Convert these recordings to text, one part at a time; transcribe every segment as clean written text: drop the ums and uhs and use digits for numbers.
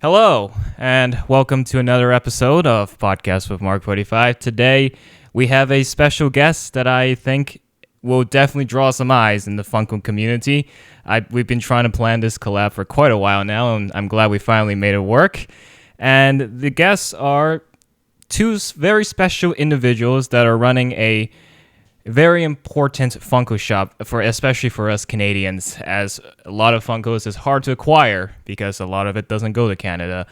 Hello, and welcome to another episode of Podcast with Mark45. Today, we have a special guest that I think will definitely draw some eyes in the Funko community. We've been trying to plan this collab for quite a while now, and I'm glad we finally made it work. And the guests are two very special individuals that are running a very important Funko shop, especially for us Canadians, as a lot of Funkos is hard to acquire because a lot of it doesn't go to Canada.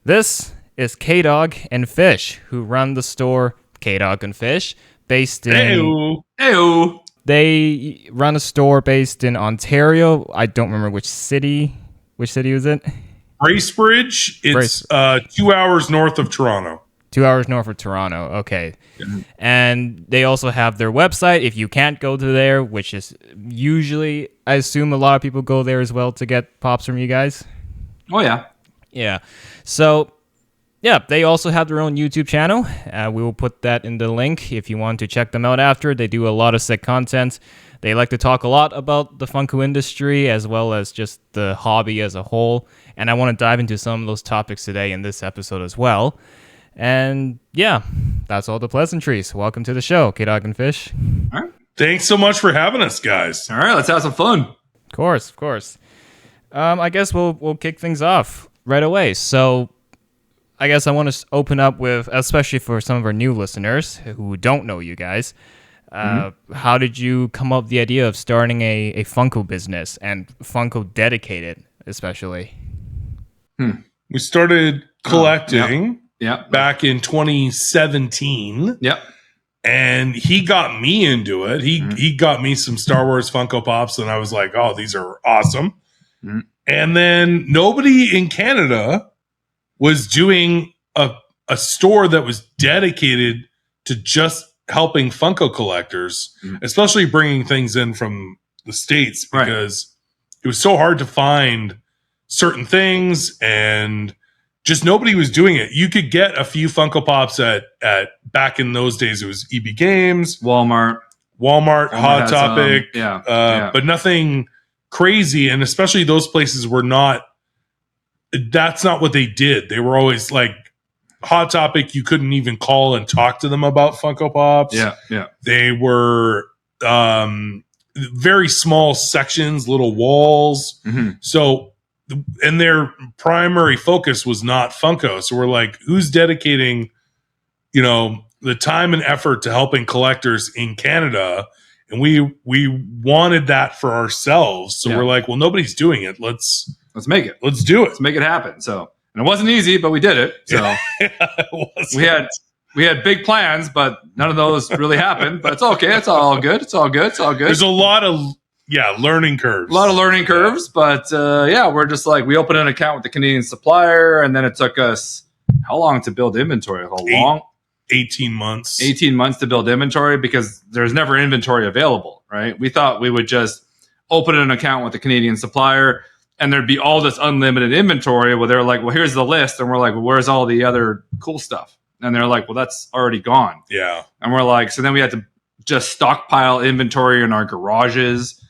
This is K-Dog and Fish, who run the store K-Dog and Fish, based in... Ew. They run a store based in Ontario. I don't remember which city. Which city was it? Bracebridge. It's 2 hours north of Toronto. 2 hours north of Toronto. Okay. Mm-hmm. And they also have their website. If you can't go to there, which is usually, I assume a lot of people go there as well to get pops from you guys. Oh, yeah. Yeah. So, yeah, they also have their own YouTube channel. We will put that in the link if you want to check them out after. They do a lot of sick content. They like to talk a lot about the Funko industry as well as just the hobby as a whole. And I want to dive into some of those topics today in this episode as well. And yeah, that's all the pleasantries. Welcome to the show, K-Dog and Fish. All right. Thanks so much for having us, guys. All right, let's have some fun. Of course. I guess we'll kick things off right away. So I guess I want to open up with, especially for some of our new listeners who don't know you guys, how did you come up with the idea of starting a Funko business and Funko dedicated, especially? We started collecting. Yeah, back in 2017. Yep. And he got me into it. He got me some Star Wars Funko Pops, and I was like, oh, these are awesome. Mm-hmm. And then nobody in Canada was doing a store that was dedicated to just helping Funko collectors, especially bringing things in from the States, because it was so hard to find certain things, and just nobody was doing it. You could get a few Funko Pops at back in those days. It was EB Games, Walmart, Hot Topic, but nothing crazy. And especially those places were not. That's not what they did. They were always like Hot Topic. You couldn't even call and talk to them about Funko Pops. Yeah. They were very small sections, little walls. Mm-hmm. So. And their primary focus was not Funko. So we're like, who's dedicating, the time and effort to helping collectors in Canada? And we wanted that for ourselves. So we're like, well, nobody's doing it. Let's make it. Let's do it. Let's make it happen. So, and it wasn't easy, but we did it. So we had big plans, but none of those really happened. But it's okay. It's all good. There's a lot of learning curves. A lot of learning curves, but we're just like, we opened an account with the Canadian supplier, and then it took us how long to build inventory? 18 months. 18 months to build inventory, because there's never inventory available, right? We thought we would just open an account with the Canadian supplier and there'd be all this unlimited inventory. Well, they're like, well, here's the list. And we're like, well, where's all the other cool stuff? And they're like, well, that's already gone. Yeah. And we're like, so then we had to just stockpile inventory in our garages,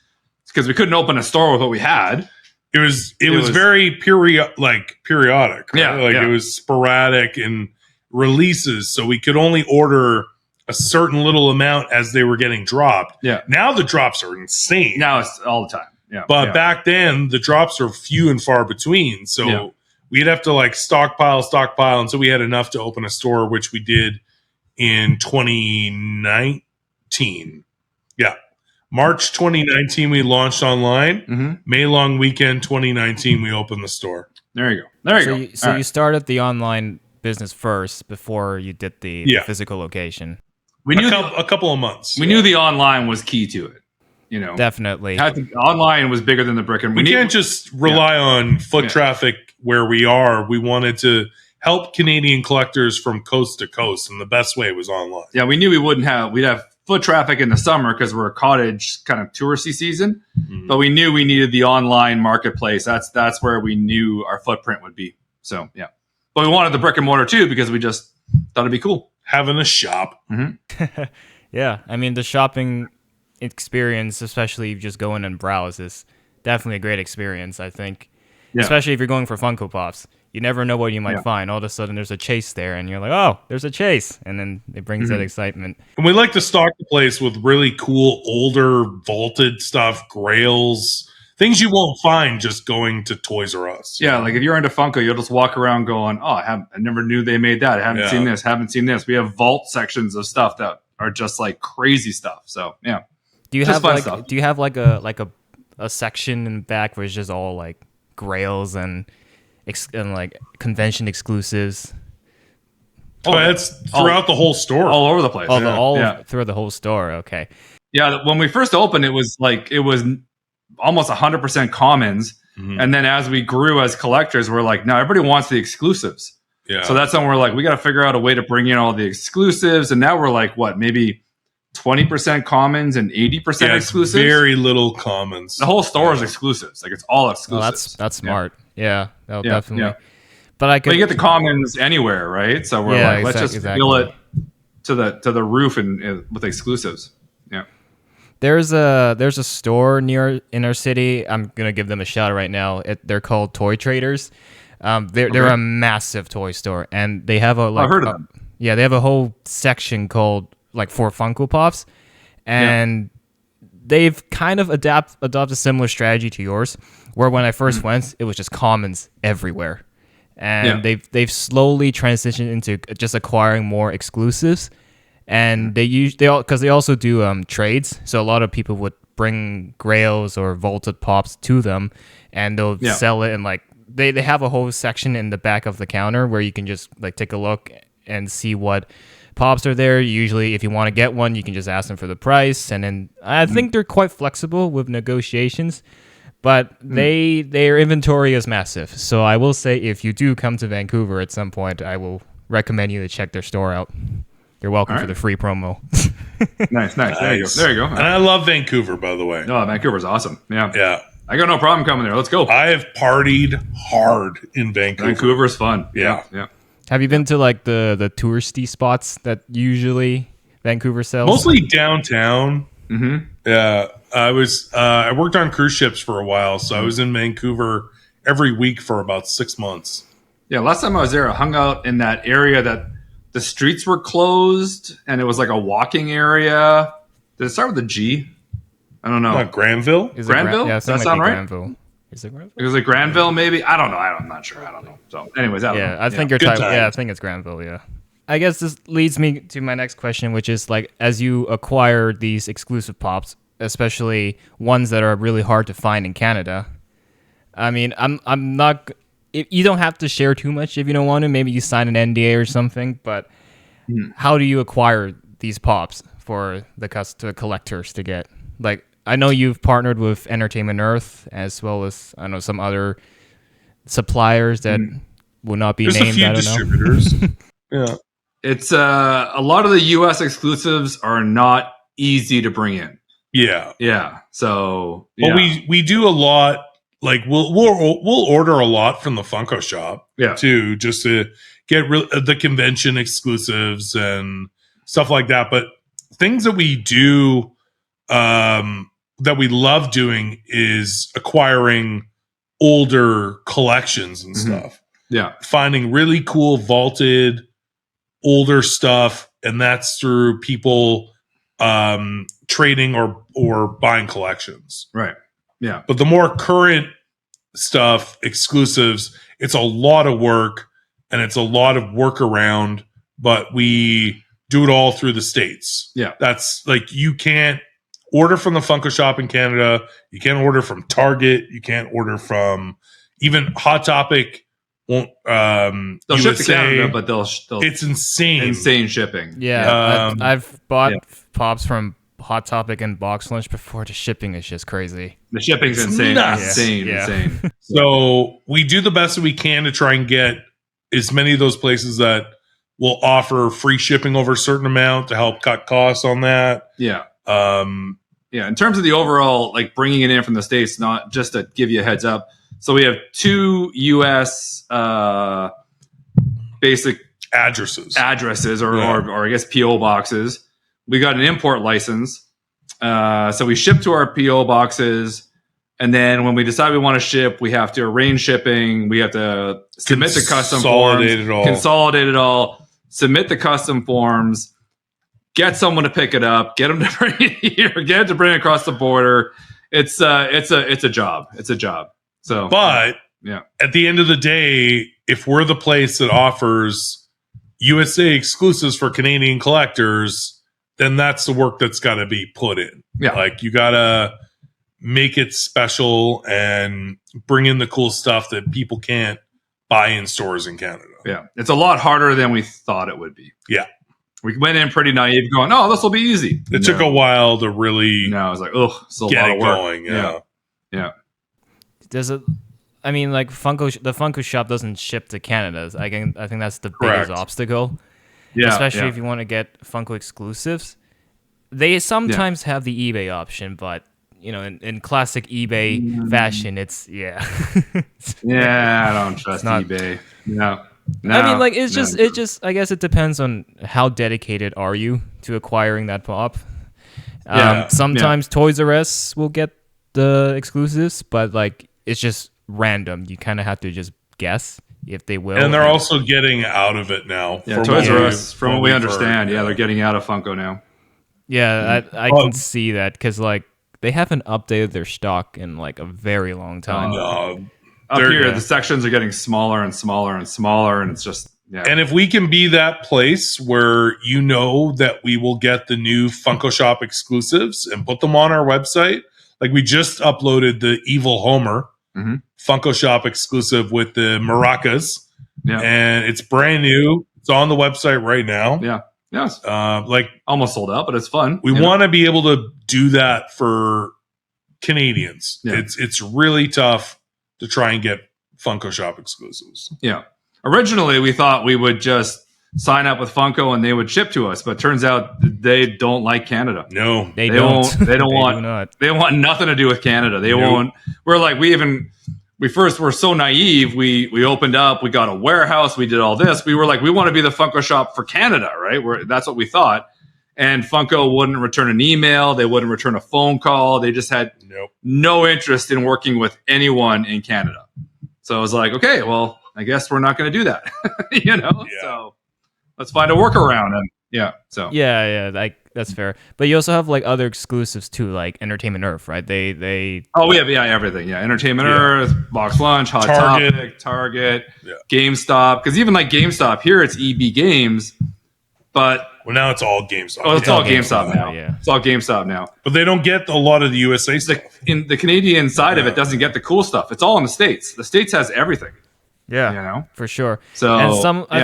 because we couldn't open a store with what we had. It was very periodic. Right? It was sporadic in releases, so we could only order a certain little amount as they were getting dropped. Yeah. Now the drops are insane. Now it's all the time. Yeah. But back then the drops are few and far between. So we'd have to stockpile until we had enough to open a store, which we did in 2019. Yeah. March 2019, we launched online. Mm-hmm. May long weekend 2019, we opened the store. There you go. So you started the online business first before you did the physical location. We knew a couple of months. We knew the online was key to it. Definitely. Online was bigger than the brick and mortar. We can't just rely on foot traffic where we are. We wanted to help Canadian collectors from coast to coast, and the best way was online. Yeah, we knew we'd have foot traffic in the summer because we're a cottage kind of touristy season, but we knew we needed the online marketplace. That's where we knew our footprint would be. So but we wanted the brick and mortar too, because we just thought it'd be cool having a shop. Mm-hmm. Yeah, I mean the shopping experience, especially if you just go in and browse, is definitely a great experience. I think, especially if you're going for Funko Pops. you never know what you might Yeah. find. All of a sudden, there's a chase there, and you're like, oh, there's a chase, and then it brings that excitement. And we like to stock the place with really cool, older, vaulted stuff, grails, things you won't find just going to Toys R Us. Yeah, like if you're into Funko, you'll just walk around going, "Oh, I never knew they made that. I haven't seen this. Haven't seen this." We have vault sections of stuff that are just like crazy stuff. So yeah. Do you Just have fun like stuff. do you have like a section in the back where it's just all like grails and like convention exclusives? Oh, it's throughout the whole store. All over the place. All through the whole store. Okay. Yeah, when we first opened, it was almost 100% commons, and then as we grew as collectors, we're like, now everybody wants the exclusives. Yeah. So that's when we're like, we got to figure out a way to bring in all the exclusives, and now we're like, what, maybe 20% commons and 80% exclusives. Very little commons. The whole store is exclusives. Like it's all Oh, exclusives. that's smart. Yeah, that'll Yeah, definitely. yeah. But you get the commons anywhere, right? So we're like, let's just fill it to the roof and with exclusives. Yeah. There's a store in our city. I'm gonna give them a shout out right now. They're called Toy Traders. They're a massive toy store, and they have I've heard of them. Yeah, they have a whole section called like for Funko Pops, and they've kind of adopted a similar strategy to yours. Where when I first went, it was just commons everywhere, and they've slowly transitioned into just acquiring more exclusives. And they also do trades, so a lot of people would bring grails or vaulted pops to them, and they'll sell it. And like they have a whole section in the back of the counter where you can just like take a look and see what pops are there. Usually, if you want to get one, you can just ask them for the price, and then I think they're quite flexible with negotiations. But their inventory is massive, so I will say if you do come to Vancouver at some point, I will recommend you to check their store out. You're welcome for the free promo. Nice. There you go. And I love Vancouver, by the way. No, Vancouver's awesome. Yeah. Yeah. I got no problem coming there. Let's go. I have partied hard in Vancouver. Vancouver's fun. Yeah. Have you been to like the touristy spots that usually Vancouver sells? Mostly downtown. Mm-hmm. Yeah. I worked on cruise ships for a while, so I was in Vancouver every week for about 6 months. Yeah, last time I was there, I hung out in that area that the streets were closed, and it was like a walking area. Did it start with a G? I don't know. Not Granville? Is it Granville? Yeah, Does that sound right? Granville. Is it Granville? It was like Granville, maybe? I don't know. I'm not sure. I don't know. So, anyways, I don't know. I think you're Good talking. Yeah, I times. think it's Granville. Yeah. I guess this leads me to my next question, which is like, as you acquire these exclusive pops, especially ones that are really hard to find in Canada. I mean, I'm not. You don't have to share too much if you don't want to. Maybe you sign an NDA or something. But how do you acquire these pops for the collectors to get? Like, I know you've partnered with Entertainment Earth as well as I know some other suppliers that will not be There's named. a few I don't distributors. know. Yeah. It's a lot of the U.S. exclusives are not easy to bring in. Yeah. Yeah. So, But we do a lot. Like we'll order a lot from the Funko shop too, just to get the convention exclusives and stuff like that. But things that we do that we love doing is acquiring older collections and stuff. Yeah. Finding really cool vaulted older stuff, and that's through people trading or buying collections. Right. Yeah. But the more current stuff, exclusives, it's a lot of work and it's a lot of work around, but we do it all through the States. Yeah. That's like, you can't order from the Funko shop in Canada. You can't order from Target. You can't order from even Hot Topic. Won't they'll ship to Canada, but they'll it's insane shipping. Yeah, I've bought pops from Hot Topic and Box Lunch before. The shipping is just crazy. The shipping's It's insane. nuts. Insane. So we do the best that we can to try and get as many of those places that will offer free shipping over a certain amount to help cut costs on that. Yeah. Yeah. In terms of the overall, like bringing it in from the States, not just to give you a heads up. So we have 2 U.S. Basic addresses, or I guess PO boxes. We got an import license, so we ship to our PO boxes. And then when we decide we want to ship, we have to arrange shipping. We have to submit the custom forms, consolidate it all, submit the custom forms, get someone to pick it up, get them to bring it here, get it to bring it across the border. It's a job. It's a job. So, but at the end of the day, if we're the place that offers USA exclusives for Canadian collectors, then that's the work that's got to be put in. Yeah, like you gotta make it special and bring in the cool stuff that people can't buy in stores in Canada. Yeah, it's a lot harder than we thought it would be. Yeah. We went in pretty naive going, oh, this will be easy. It took a while to really I was like, oh, it's a get lot it of work. going. Yeah. Does it? I mean, like the Funko shop doesn't ship to Canada. I think that's the Correct. biggest obstacle. Yeah, especially if you want to get Funko exclusives. They sometimes have the eBay option, but in classic eBay fashion, it's Yeah, I don't trust eBay. No. I mean, like it just. I guess it depends on how dedicated are you to acquiring that pop. Sometimes Toys R Us will get the exclusives, but like it's just random. You kind of have to just guess if they will. And they're also getting out of it now. Yeah, Toys R Us, from what we understand, they're getting out of Funko now. Yeah, I can see that because like they haven't updated their stock in like a very long time. Up here, the sections are getting smaller and smaller and smaller, and it's just And if we can be that place where that we will get the new Funko Shop exclusives and put them on our website, like we just uploaded the Evil Homer Funko Shop exclusive with the maracas, and it's brand new. It's on the website right now. Yes. Like almost sold out, but it's fun. We want to be able to do that for Canadians. It's really tough to try and get Funko Shop exclusives. Yeah. Originally, we thought we would just sign up with Funko and they would ship to us, but turns out they don't like Canada. No, they don't. They don't want. They want nothing to do with Canada. They won't. We're like we first were so naive. We opened up. We got a warehouse. We did all this. We were like, we want to be the Funko Shop for Canada, right? That's what we thought. And Funko wouldn't return an email. They wouldn't return a phone call. They just had no interest in working with anyone in Canada. So I was like, okay, well, I guess we're not going to do that, So let's find a workaround. And like that's fair. But you also have like other exclusives too, like Entertainment Earth, right? They we have everything. Yeah, Entertainment Earth, Box Lunch, Hot Topic, Target, GameStop. Because even like GameStop here, it's EB Games, but now it's all GameStop. Oh, it's all GameStop now. Yeah, it's all GameStop now. But they don't get a lot of the USA stuff. In the Canadian side of it doesn't get the cool stuff. It's all in the States. The States has everything. Yeah, for sure. So and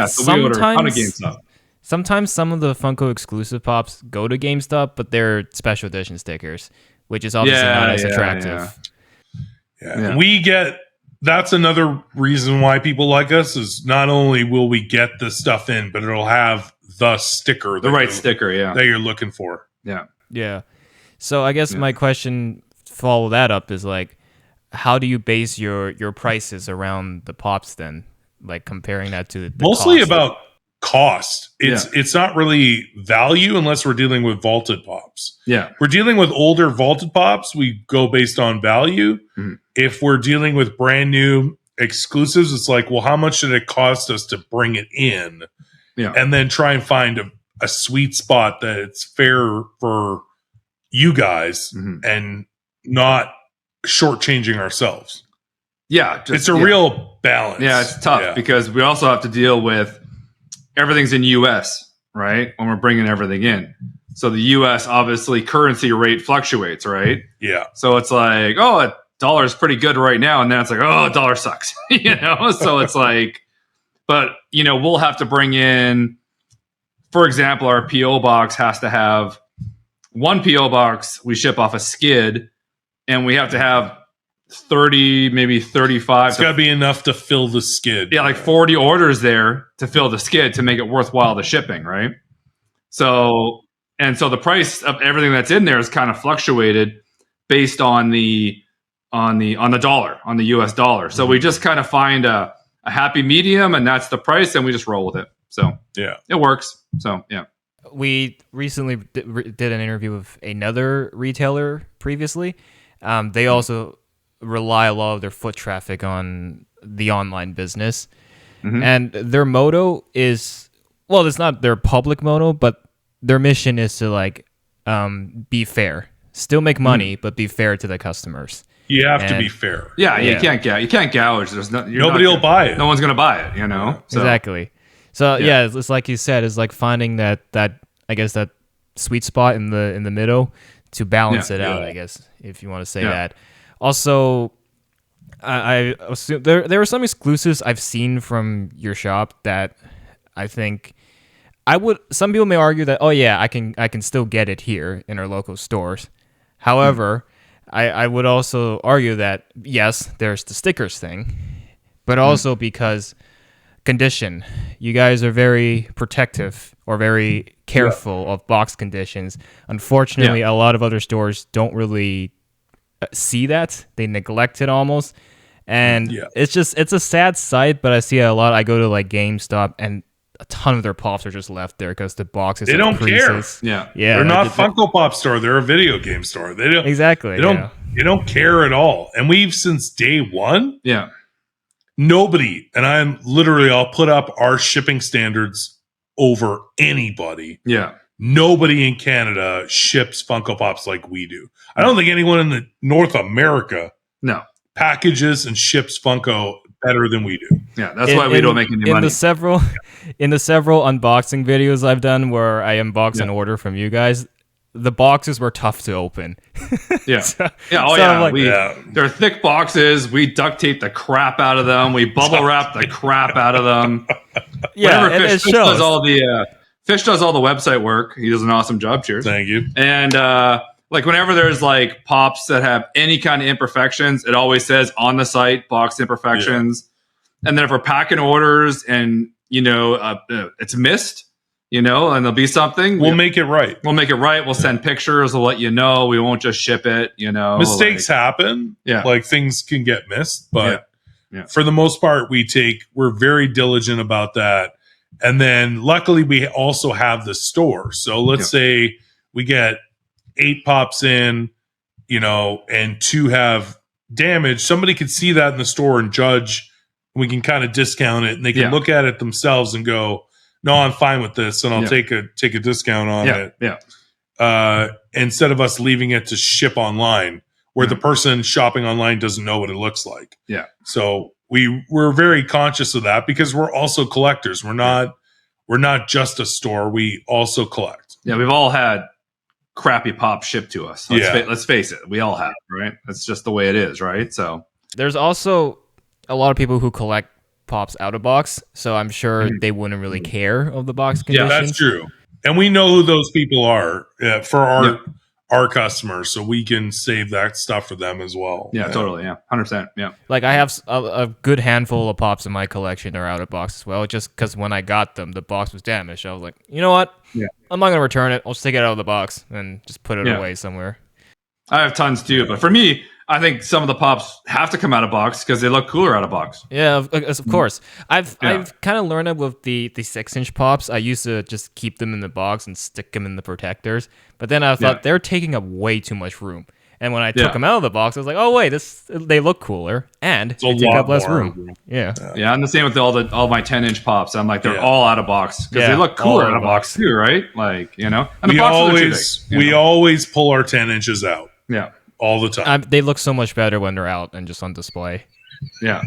so we order a ton of GameStop. Sometimes some of the Funko exclusive pops go to GameStop, but they're special edition stickers, which is obviously not as attractive. Yeah. We get that's another reason why people like us is not only will we get the stuff in, but it'll have the sticker, sticker, that you're looking for. Yeah. So I guess my question follow that up is like, how do you base your prices around the pops then? Like comparing that to the mostly cost? About cost. It's not really value unless we're dealing with vaulted pops. Yeah. We're dealing with older vaulted pops, we go based on value. If we're dealing with brand new exclusives, it's like, well, how much did it cost us to bring it in? Yeah. And then try and find a sweet spot that it's fair for you guys and not shortchanging ourselves. Yeah. It's a real balance. Yeah, it's tough because we also have to deal with everything's in US, right? When we're bringing everything in. So the US obviously currency rate fluctuates, right? Yeah. So it's like, oh, $1 is pretty good right now. And then it's like, oh, $1 sucks, So it's like, but, we'll have to bring in, for example, our PO box has to have one PO box we ship off a skid, and we have to have 30, maybe 35. It's got to be enough to fill the skid. Yeah, like 40 orders there to fill the skid to make it worthwhile the shipping, right? So the price of everything that's in there is kind of fluctuated based on the dollar, on the US dollar. So we just kind of find a happy medium, and that's the price, and we just roll with it. So it works. So we recently did an interview with another retailer previously. They also rely a lot of their foot traffic on the online business. Mhm. And their motto is, well, it's not their public motto, but their mission is to like be fair, still make money, but be fair to the customers. You have to And- be fair. Yeah, Yeah. you can't gouge. There's no, Nobody will buy it. No one's gonna buy it. You know. So, Exactly. So yeah, it's like you said, it's like finding that I guess that sweet spot in the middle to balance it out. Yeah. I guess if you want to say that. Also, I assume there are some exclusives I've seen from your shop that I think I would. Some people may argue that I can still get it here in our local stores. However, I would also argue that yes, there's the stickers thing, but also because condition. You guys are very protective or very careful of box conditions. Unfortunately, a lot of other stores don't really see that. They neglect it almost. And it's a sad sight, but I see a lot. I go to like GameStop and a ton of their pops are just left there because the boxes They have don't care. creases. Yeah. They're not Funko Pop store. They're a video game store. They don't Exactly. They don't care at all. And we've since day one. Yeah. Nobody, and I'll put up our shipping standards over anybody. Yeah. Nobody in Canada ships Funko Pops like we do. I don't think anyone in the North America No. packages and ships Funko better than we do. Yeah. That's why we don't make any money. In the several unboxing videos I've done where I unbox an order from you guys, the boxes were tough to open. Yeah. So- Yeah. Oh, so I'm yeah. like- They're thick boxes. We duct tape the crap out of them. We bubble wrap the crap out of them. Yeah, Whenever it Fish shows. does all the Fish does all the website work. He does an awesome job. Cheers. Thank you. And like whenever there's like pops that have any kind of imperfections, it always says on the site box imperfections. And then if we're packing orders and it's missed, and there'll be something, We'll make it right. We'll make it right. We'll send pictures. We'll let you know. We won't just ship it. Mistakes happen. Yeah. Like things can get missed, but Yeah. for the most part, we're very diligent about that. And then luckily we also have the store. So let's say we get 8 pops in, and 2 have damage. Somebody could see that in the store and judge. We can kind of discount it and they can look at it themselves and go, no, I'm fine with this. And I'll take a discount on it. Yeah. Instead of us leaving it to ship online where the person shopping online doesn't know what it looks like. Yeah. So we're very conscious of that because we're also collectors. We're not just a store. We also collect. Yeah. We've all had crappy pops shipped to us. Let's face it. We all have, right? That's just the way it is, right? So There's also a lot of people who collect pops out of box, so I'm sure they wouldn't really care of the box Yeah, conditions. that's true. And we know who those people are for our customers, so we can save that stuff for them as well. yeah, totally. Yeah. 100%. Yeah. Like I have a good handful of pops in my collection that are out of box as well, just because when I got them, the box was damaged. I was like, you know what? Yeah. I'm not going to return it. I'll just take it out of the box and just put it away somewhere. I have tons too, but for me, I think some of the pops have to come out of box because they look cooler out of box. Yeah, of course. I've kind of learned it with the 6-inch pops. I used to just keep them in the box and stick them in the protectors. But then I thought they're taking up way too much room. And when I took them out of the box, I was like, oh wait, they look cooler and they take up less room. Yeah. Yeah, I'm the same with all my 10-inch pops. I'm like, they're all out of box because they look cooler out of box too, right? Like, and the boxes are too big, always pull our 10 inches out. Yeah. All the time. They look so much better when they're out and just on display. Yeah.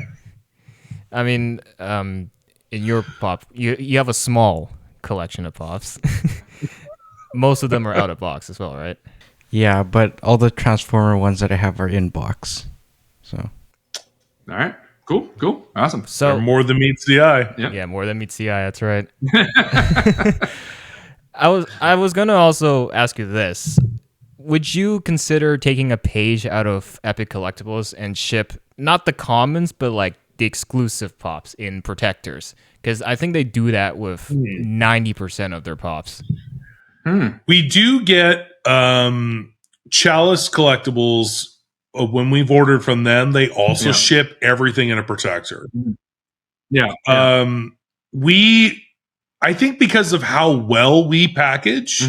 I mean, in your pop, you have a small collection of pops. Most of them are out of box as well, right? Yeah, but all the Transformer ones that I have are in box. So. All right. Cool. Awesome. So more than meets the eye. Yeah, more than meets the eye. That's right. I was gonna also ask you this. Would you consider taking a page out of Epic Collectibles and ship not the commons, but like the exclusive pops in protectors? Because I think they do that with 90% of their pops. We do get Chalice Collectibles. When we've ordered from them, they also ship everything in a protector. Yeah. I think because of how well we package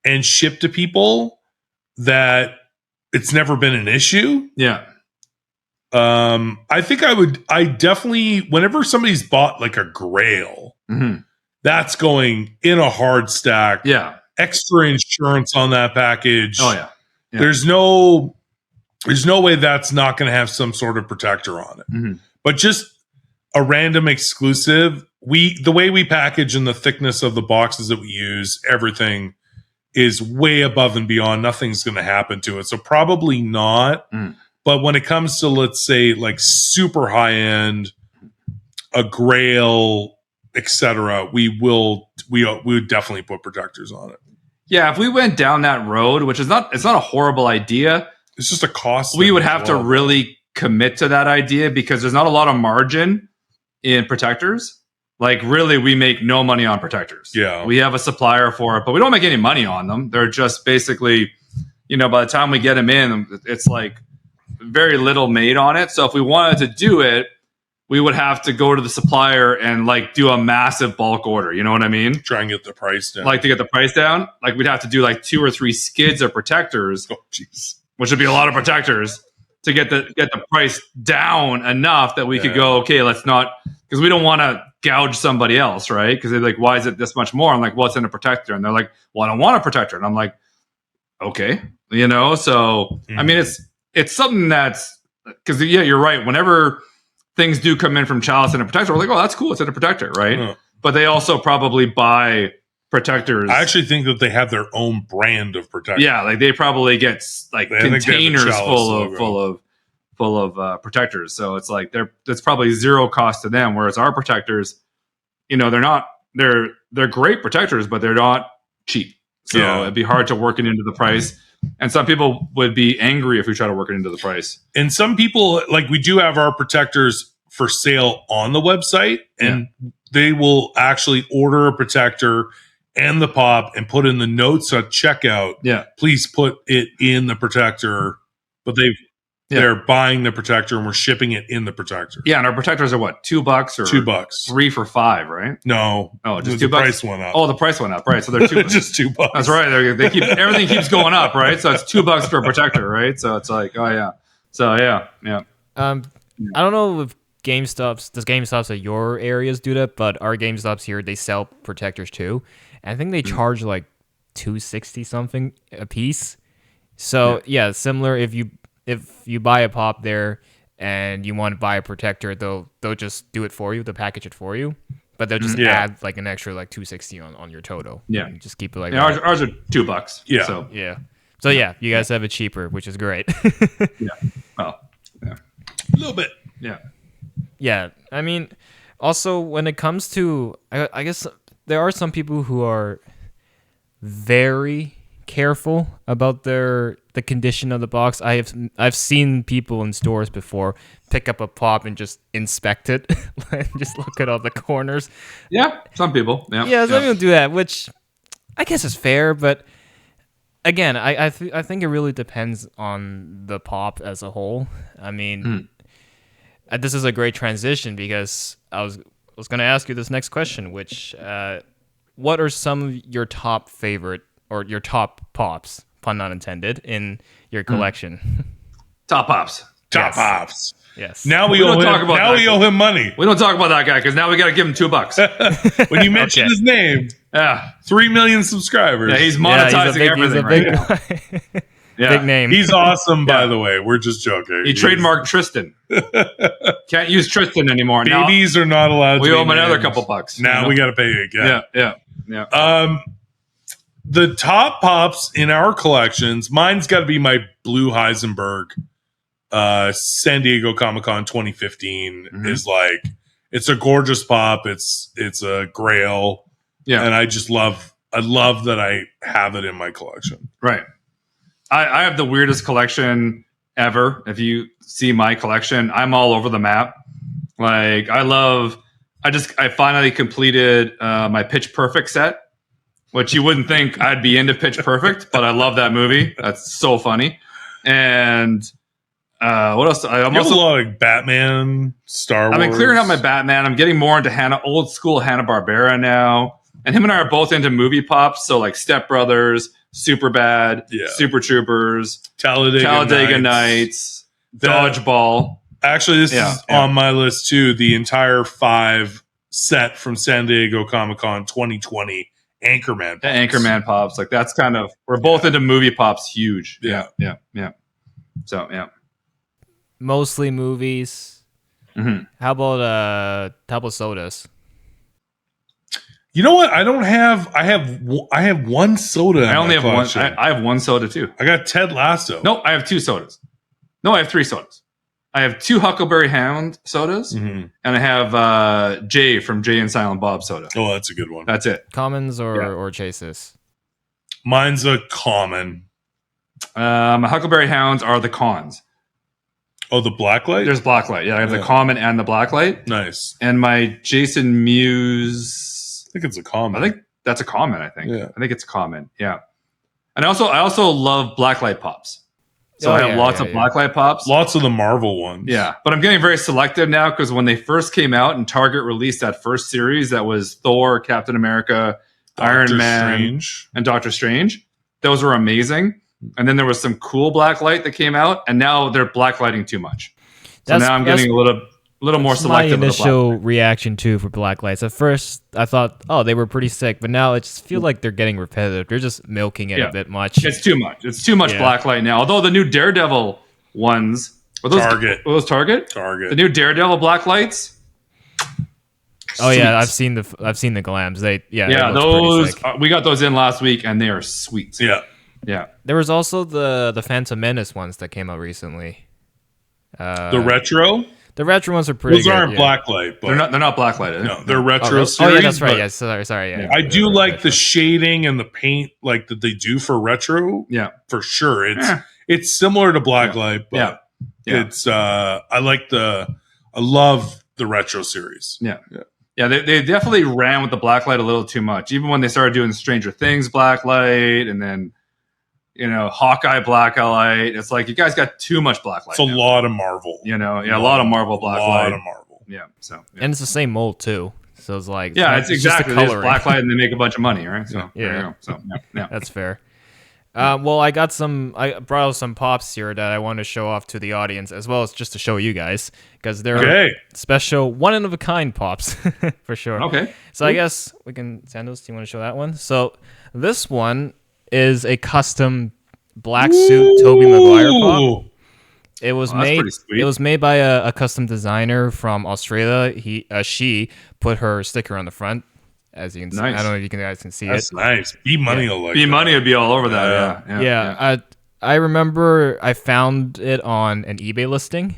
and ship to people, that it's never been an issue. Yeah. I think I definitely, whenever somebody's bought like a Grail, that's going in a hard stack. Yeah. Extra insurance on that package. Oh yeah. There's no way that's not going to have some sort of protector on it. But just a random exclusive, the way we package and the thickness of the boxes that we use, everything is way above and beyond. Nothing's going to happen to it. So probably not. But when it comes to, let's say, like super high end, a Grail, etc., we would definitely put protectors on it. Yeah, if we went down that road, which is it's not a horrible idea. It's just a cost. We would have to really commit to that idea because there's not a lot of margin in protectors. Like really, we make no money on protectors. Yeah, we have a supplier for it, but we don't make any money on them. They're just basically, by the time we get them in, it's like very little made on it. So if we wanted to do it, we would have to go to the supplier and like do a massive bulk order. You know what I mean? Try and get the price down. Like to get the price down, like we'd have to do like 2 or 3 skids of protectors, which would be a lot of protectors to get the price down enough that we could go, okay, let's not, because we don't want to gouge somebody else, right? Because they're like, why is it this much more? I'm like, well, it's in a protector. And they're like, well, I don't want a protector. And I'm like, okay, so I mean, it's something that's, because you're right. Whenever things do come in from Chalice and a protector, we're like, oh, that's cool. It's in a protector, right? But they also probably buy protectors. I actually think that they have their own brand of protector. Yeah, like they probably get like containers full of protectors. So it's like it's probably zero cost to them. Whereas our protectors, they're great protectors, but they're not cheap. So it'd be hard to work it into the price. And some people would be angry if we try to work it into the price. And some people, like we do have our protectors for sale on the website, and they will actually order a protector and the pop and put in the notes at checkout. Yeah, please put it in the protector. But they're buying the protector and we're shipping it in the protector. Yeah, and our protectors are what, $2 or $2? 3 for $5, right? No, just $2. The price went up. Oh, the price went up, right? So they're $2. Just $2. That's right. They keep everything keeps going up, right? So it's $2 for a protector, right? So it's like, oh yeah. So yeah. I don't know if GameStops at your areas do that, but our GameStops here, they sell protectors too. And I think they charge like $260 something a piece. So yeah, similar. If you buy a pop there and you want to buy a protector, they'll just do it for you. They'll package it for you, but they'll just add like an extra like $260 on your total. Yeah, and just keep it like that. Ours are $2. Yeah. So you guys have it cheaper, which is great. Well, a little bit. Yeah. I mean, also when it comes to, I guess there are some people who are very careful about the condition of the box. I've seen people in stores before pick up a pop and just inspect it and just look at all the corners. Yeah, some people. Yeah, some people do that, which I guess is fair, but again, I think it really depends on the pop as a whole. I mean, this is a great transition because I was going to ask you this next question, which what are some of your top favorite or your top pops, pun not intended, in your collection? Top pops. Top pops. Yes. Now we owe him money. We don't talk about that guy because now we got to give him $2. When you mention his name, 3 million subscribures. Yeah, he's monetizing everything right now. Big name. He's awesome, by the way. We're just joking. He trademarked Tristan. Can't use Tristan anymore. Babies are not allowed. We to owe him another names. couple bucks. Now we got to pay again. Yeah. The top pops in our collections, mine's got to be my Blue Heisenberg San Diego Comic-Con 2015 is like, it's a gorgeous pop. It's a grail. Yeah. And I love that I have it in my collection. Right. I have the weirdest collection ever. If you see my collection, I'm all over the map. Like I finally completed my Pitch Perfect set, which you wouldn't think I'd be into Pitch Perfect, but I love that movie. That's so funny. And what else? I'm also a lot of Batman, Star Wars. I've been clearing out my Batman. I'm getting more into old school Hanna-Barbera now. And him and I are both into movie pops. So like Step Brothers, Superbad, Super Troopers, Talladega Nights, Dodgeball. Actually, this is on my list too. The entire 5 set from San Diego Comic-Con 2020 Anchorman Pops. The Anchorman Pops. Like that's kind of, we're both into movie pops huge. Yeah. So, yeah. Mostly movies. Mm-hmm. How about sodas? You know what? I don't have. I have one soda. I only have collection. one. I have one soda too. I got Ted Lasso. No, I have 2 sodas. No, I have 3 sodas. I have 2 Huckleberry Hound sodas, and I have Jay from Jay and Silent Bob soda. Oh, that's a good one. That's it. Commons or chases? Mine's a common. My Huckleberry Hounds are the cons. Oh, the Blacklight? There's Blacklight. Yeah, I have the common and the Blacklight. Nice. And my Jason Mewes. I think it's a common. I think that's a common. I think. Yeah. I think it's a common. Yeah. And I also love Blacklight Pops. So I have lots of Blacklight Pops. Lots of the Marvel ones. Yeah, but I'm getting very selective now because when they first came out and Target released that first series that was Thor, Captain America, Iron Man, and Doctor Strange, those were amazing. And then there was some cool Blacklight that came out, and now they're Blacklighting too much. So now I'm getting a little more selective. My initial reaction too for Blacklights. At first, I thought, oh, they were pretty sick, but now I just feel like they're getting repetitive. They're just milking it a bit much. It's too much. It's too much Blacklight now. Although the new Daredevil ones, were those Target? Target. The new Daredevil Blacklights. Oh yeah, I've seen the glams. They those we got those in last week, and they are sweet. Yeah. There was also the Phantom Menace ones that came out recently. The retro. The retro ones are pretty Those good. Aren't Blacklight, but they're not Blacklighted. No, they're retro series. Oh yeah, that's right. Yeah, sorry. Yeah, I do like the shading and the paint, like that they do for retro. Yeah, for sure. It's similar to Blacklight, but it's I love the retro series. Yeah. They definitely ran with the Blacklight a little too much. Even when they started doing Stranger Things Blacklight, and then Hawkeye Blacklight. It's like you guys got too much Blacklight. It's a lot of Marvel. A lot of Marvel Blacklight. A lot of Marvel. Yeah. So and it's the same mold too. So it's like it's exactly just Blacklight, and they make a bunch of money, right? So yeah. So that's fair. Well, I brought out some pops here that I want to show off to the audience, as well as just to show you guys, because they're special, one of a kind pops for sure. Okay. So I guess we can. Santos, do you want to show that one? So this one is a custom black suit Tobey Maguire pop. It was made. It was made by a custom designer from Australia. She put her sticker on the front. As you can see, I don't know if you guys can see it. That's nice. B-Money will like B-Money would be all over that. Yeah. I remember I found it on an eBay listing,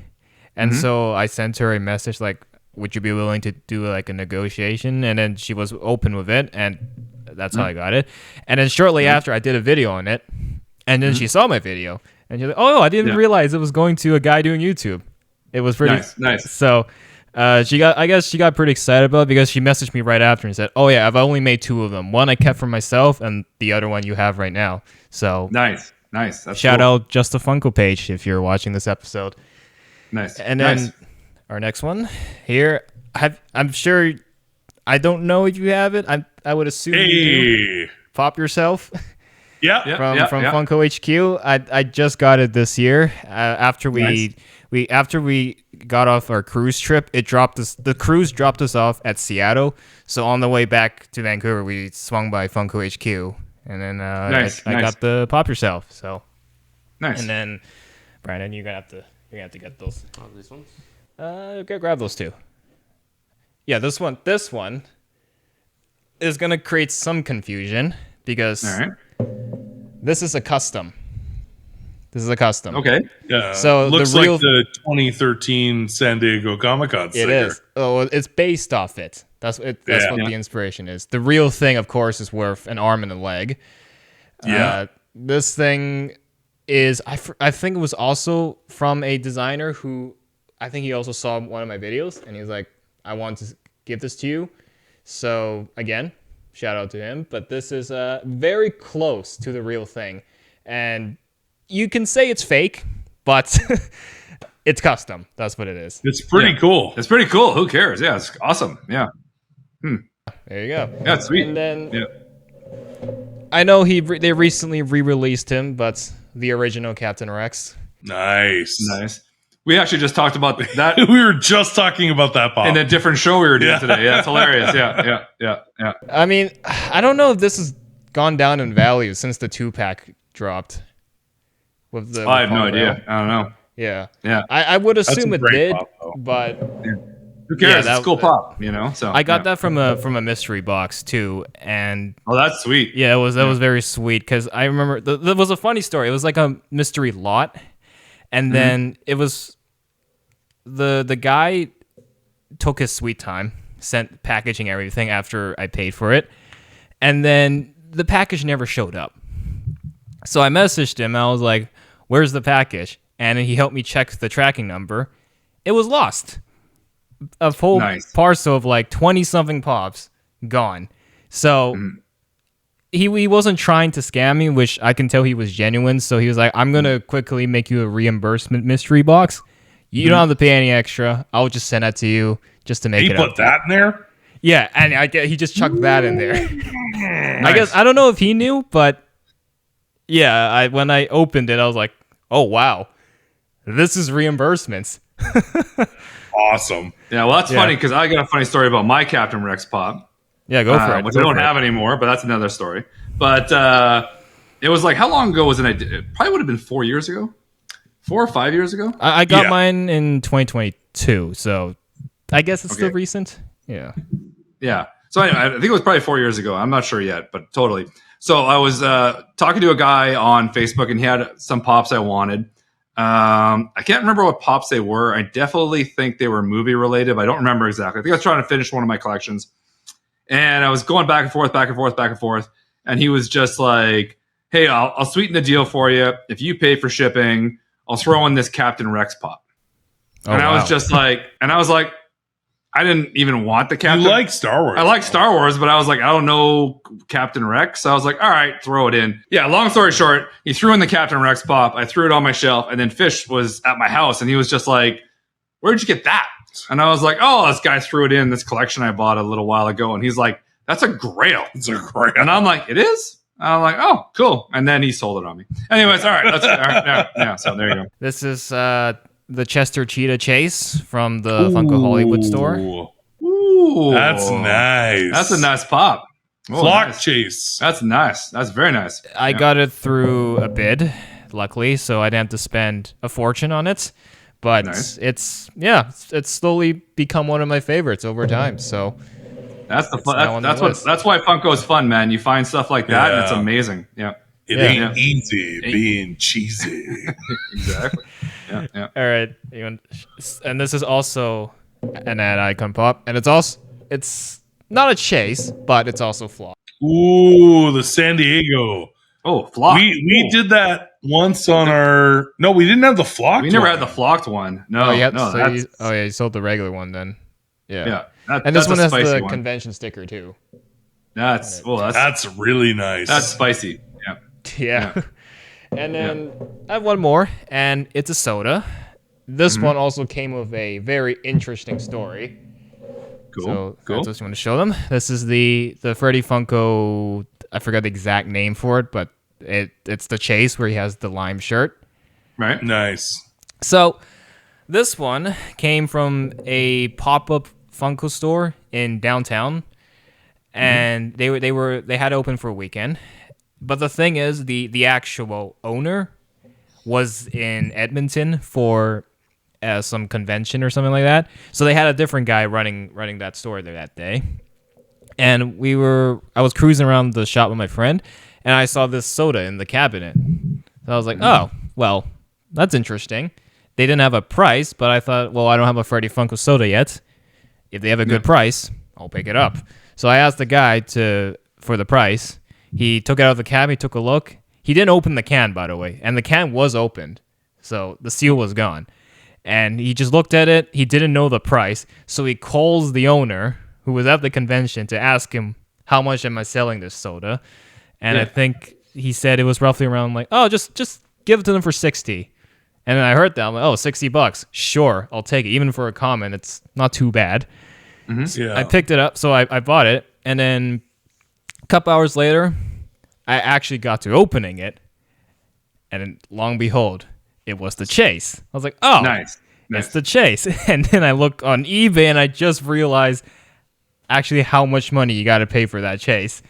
and so I sent her a message like, "Would you be willing to do like a negotiation?" And then she was open with it, and that's how I got it. And then shortly after, I did a video on it, and then she saw my video, and she's like, "Oh, I didn't realize it was going to a guy doing YouTube." It was pretty nice. So. She got pretty excited about it because she messaged me right after and said, "Oh yeah, I've only made 2 of them. One I kept for myself, and the other one you have right now." So nice. That's shout out Just a Funko page if you're watching this episode. Nice. And then our next one here, I'm sure. I don't know if you have it. I would assume you do. Pop yourself. Yeah. From Funko HQ. I just got it this year after we got off our cruise trip. The cruise dropped us off at Seattle. So on the way back to Vancouver, we swung by Funko HQ, and then I got the pop yourself. So nice. And then Brandon, you're gonna have to get those. Oh, these ones. Okay, grab those 2. Yeah, this one is gonna create some confusion because this is a custom. Okay. Yeah. So looks like the 2013 San Diego Comic-Con sticker. It is. Oh, it's based off it. That's what the inspiration is. The real thing, of course, is worth an arm and a leg. Yeah. This thing is, I think it was also from a designer who, I think he also saw one of my videos, and he's like, "I want to give this to you." So again, shout out to him. But this is very close to the real thing, and you can say it's fake, but it's custom. That's what it is. It's pretty cool. It's pretty cool. Who cares? Yeah, it's awesome. Yeah. There you go. Yeah, it's sweet. And then I know they recently re-released him, but the original Captain Rex. Nice. We actually just talked about that We were just talking about that pop. in a different show we were doing today. Yeah, it's hilarious. Yeah. I mean, I don't know if this has gone down in value since the 2-pack dropped. With the I have no Pop idea. Rail. I don't know. Yeah. Yeah. I would That's assume a it great did, pop, though. but Who cares? that- It's cool pop, you know. So I got that from a mystery box too, and Oh, that's sweet. yeah, that was very sweet because I remember there was a funny story. It was like a mystery lot, and then it was the guy took his sweet time, sent packaging everything after I paid for it, and then the package never showed up. So I messaged him. I was like, "Where's the package?" And he helped me check the tracking number. It was lost. A whole Nice. parcel of like 20-something pops gone. So he wasn't trying to scam me, which I can tell he was genuine. So he was like, "I'm gonna quickly make you a reimbursement mystery box. You don't have to pay any extra. I'll just send that to you just to make He it put up." that in there? Yeah, and he just chucked that in there. I guess I don't know if he knew, but yeah, when I opened it, I was like, "Oh wow, this is reimbursements." Awesome. Yeah, well, that's Yeah. funny because I got a funny story about my Captain Rex pop, Yeah, go for it. which Go I don't for it. have anymore, but that's another story. But it was like, how long ago was it? It probably would have been 4 years ago, 4 or 5 years ago. I got Yeah. mine in 2022, so I guess it's still Okay. recent. Yeah. Yeah. So anyway, I think it was probably 4 years ago. I'm not sure yet, but totally. So I was talking to a guy on Facebook, and he had some pops I wanted. I can't remember what pops they were. I definitely think they were movie related, but I don't remember exactly. I think I was trying to finish one of my collections, and I was going back and forth, back and forth, back and forth. And he was just like, "Hey, I'll sweeten the deal for you. If you pay for shipping, I'll throw in this Captain Rex pop." Oh, and I was wow. just like, I didn't even want the Captain. You like Star Wars. I like Star Wars, but I was like, I don't know Captain Rex. So I was like, all right, throw it in. Yeah, long story short, he threw in the Captain Rex pop. I threw it on my shelf, and then Fish was at my house, and he was just like, "Where'd you get that?" And I was like, "Oh, this guy threw it in this collection I bought a little while ago." And he's like, "That's a Grail." It's a great. And I'm like, "It is?" I'm like, "Oh, cool." And then he sold it on me. Anyways, all right. All right, yeah, so there you go. This is the Chester Cheetah Chase from the Funko Hollywood store. Ooh. That's nice. That's a nice pop. Oh, Flock nice. chase. That's nice. That's very nice. I got it through a bid, luckily, so I didn't have to spend a fortune on it. But Nice. it's slowly become one of my favorites over time. So That's the fun. now on the That's list. that's why Funko's fun, man. You find stuff like that, and it's Yeah. amazing. Yeah, It Yeah. ain't easy being cheesy. exactly. Yeah. all right, and this is also an ad icon pop, and it's not a chase, but it's also flawed. Ooh, the San Diego. Oh, flock. We did that once on our. No, we didn't have the flock. We never one. had the flocked one. No, Oh yeah, no. so That's, you sold the regular one then. Yeah. yeah. And this that's one a has spicy the one. convention sticker too. That's That's really nice. that's spicy. Yeah. Yeah. And then I have one more, and it's a soda. This one also came with a very interesting story. Cool. So cool. I just want to show them. This is the Freddy Funko. I forgot the exact name for it, but it's the chase where he has the lime shirt. Right. nice. So this one came from a pop-up Funko store in downtown, and they had open for a weekend. But the thing is, the actual owner was in Edmonton for some convention or something like that. So they had a different guy running that store there that day. And I was cruising around the shop with my friend, and I saw this soda in the cabinet. So I was like, oh, well, that's interesting. They didn't have a price, but I thought, well, I don't have a Freddy Funko soda yet. If they have a good price, I'll pick it up. So I asked the guy for the price. He took it out of the cabinet, took a look. He didn't open the can, by the way, and the can was opened. So the seal was gone. And he just looked at it. He didn't know the price. So he calls the owner, who was at the convention, to ask him, how much am I selling this soda? And I think he said it was roughly around like, oh, just give it to them for 60. And then I heard that. I'm like, oh, $60. Sure, I'll take it. Even for a comment, it's not too bad. Yeah. I picked it up, so I bought it. And then a couple hours later, I actually got to opening it. And then, long behold, it was the chase. I was like, oh. Nice. It's the Chase. And then I look on eBay and I just realized actually how much money you got to pay for that Chase.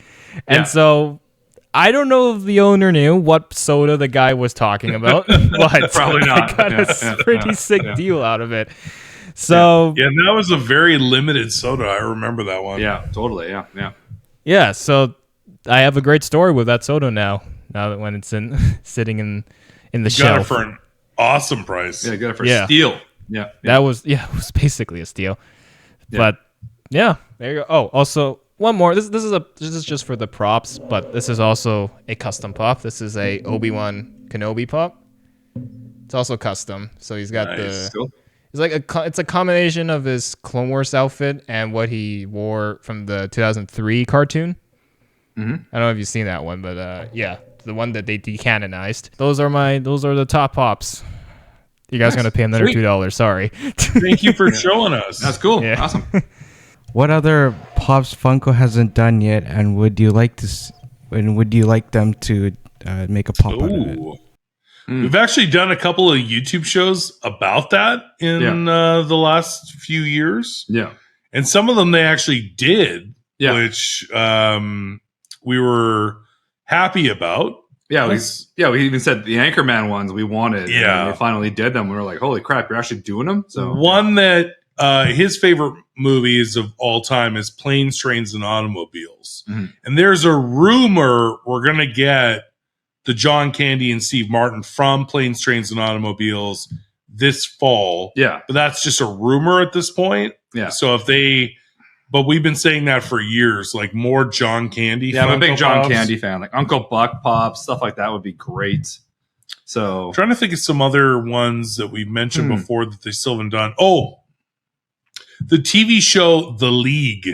And so I don't know if the owner knew what soda the guy was talking about, but Probably not. I got a pretty sick deal out of it. So yeah, that was a very limited soda. I remember that one. Yeah, totally. Yeah. yeah, so I have a great story with that soda now that when it's sitting in the Got it shelf. for an awesome price. Yeah, get it for steal. Yeah. That was it was basically a steal. But yeah, there you go. Oh, also one more. This is just for the props, but this is also a custom pop. This is a Obi-Wan Kenobi pop. It's also custom. So he's got Cool. it's like it's a combination of his Clone Wars outfit and what he wore from the 2003 cartoon. Mm-hmm. I don't know if you've seen that one, but yeah, the one that they decanonized. Those are the top pops. You guys are gonna pay another $2. Sorry. Thank you for showing us. That's cool. Yeah. Awesome. What other pops Funko hasn't done yet, and would you like them to make a pop out of it? Ooh. We've actually done a couple of YouTube shows about that in the last few years. Yeah. And some of them they actually did, which we were happy about. Yeah, we even said the Anchorman ones we wanted. Yeah. And we finally did them. We were like, holy crap, you're actually doing them? So one that his favorite movies of all time is Planes, Trains, and Automobiles. Mm-hmm. And there's a rumor we're going to get the John Candy and Steve Martin from Planes, Trains, and Automobiles this fall. Yeah. But that's just a rumor at this point. Yeah. So but we've been saying that for years, like more John Candy. Yeah, I'm a big Funko John Pops. Candy fan. Like Uncle Buck Pops, stuff like that would be great. So I'm trying to think of some other ones that we mentioned before that they still haven't done. Oh, the TV show The League.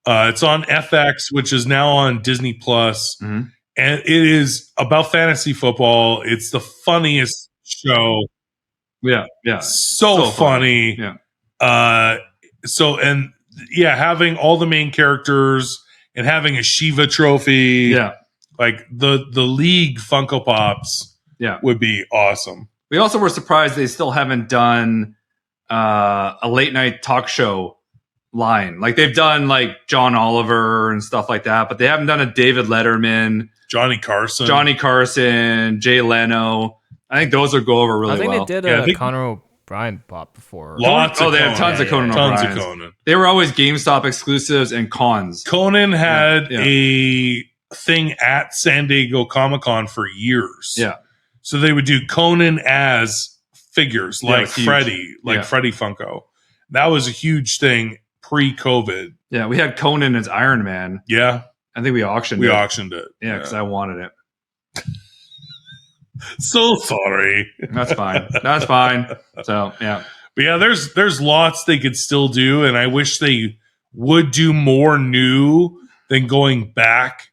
It's on FX, which is now on Disney Plus. Mhm. And it is about fantasy football. It's the funniest show. yeah. So funny. Yeah. Having all the main characters and having a Shiva trophy. Yeah. Like the League Funko Pops would be awesome. We also were surprised they still haven't done a late night talk show line. Like they've done like John Oliver and stuff like that, but they haven't done a David Letterman, Johnny Carson, Jay Leno. I think those would go over really well. I think they did a Conor O'Brien pop before. Lots of they Conan. have tons of Conan Tons O'Briens. of Conan. They were always GameStop exclusives and cons. Conan had a thing at San Diego Comic-Con for years. Yeah. So they would do Conan as figures, like Freddy, Freddy Funko. That was a huge thing pre-COVID. Yeah, we had Conan as Iron Man. Yeah. I think we auctioned it. Yeah, because I wanted it. So sorry. That's fine. That's fine. So, yeah. But yeah, there's lots they could still do, and I wish they would do more new than going back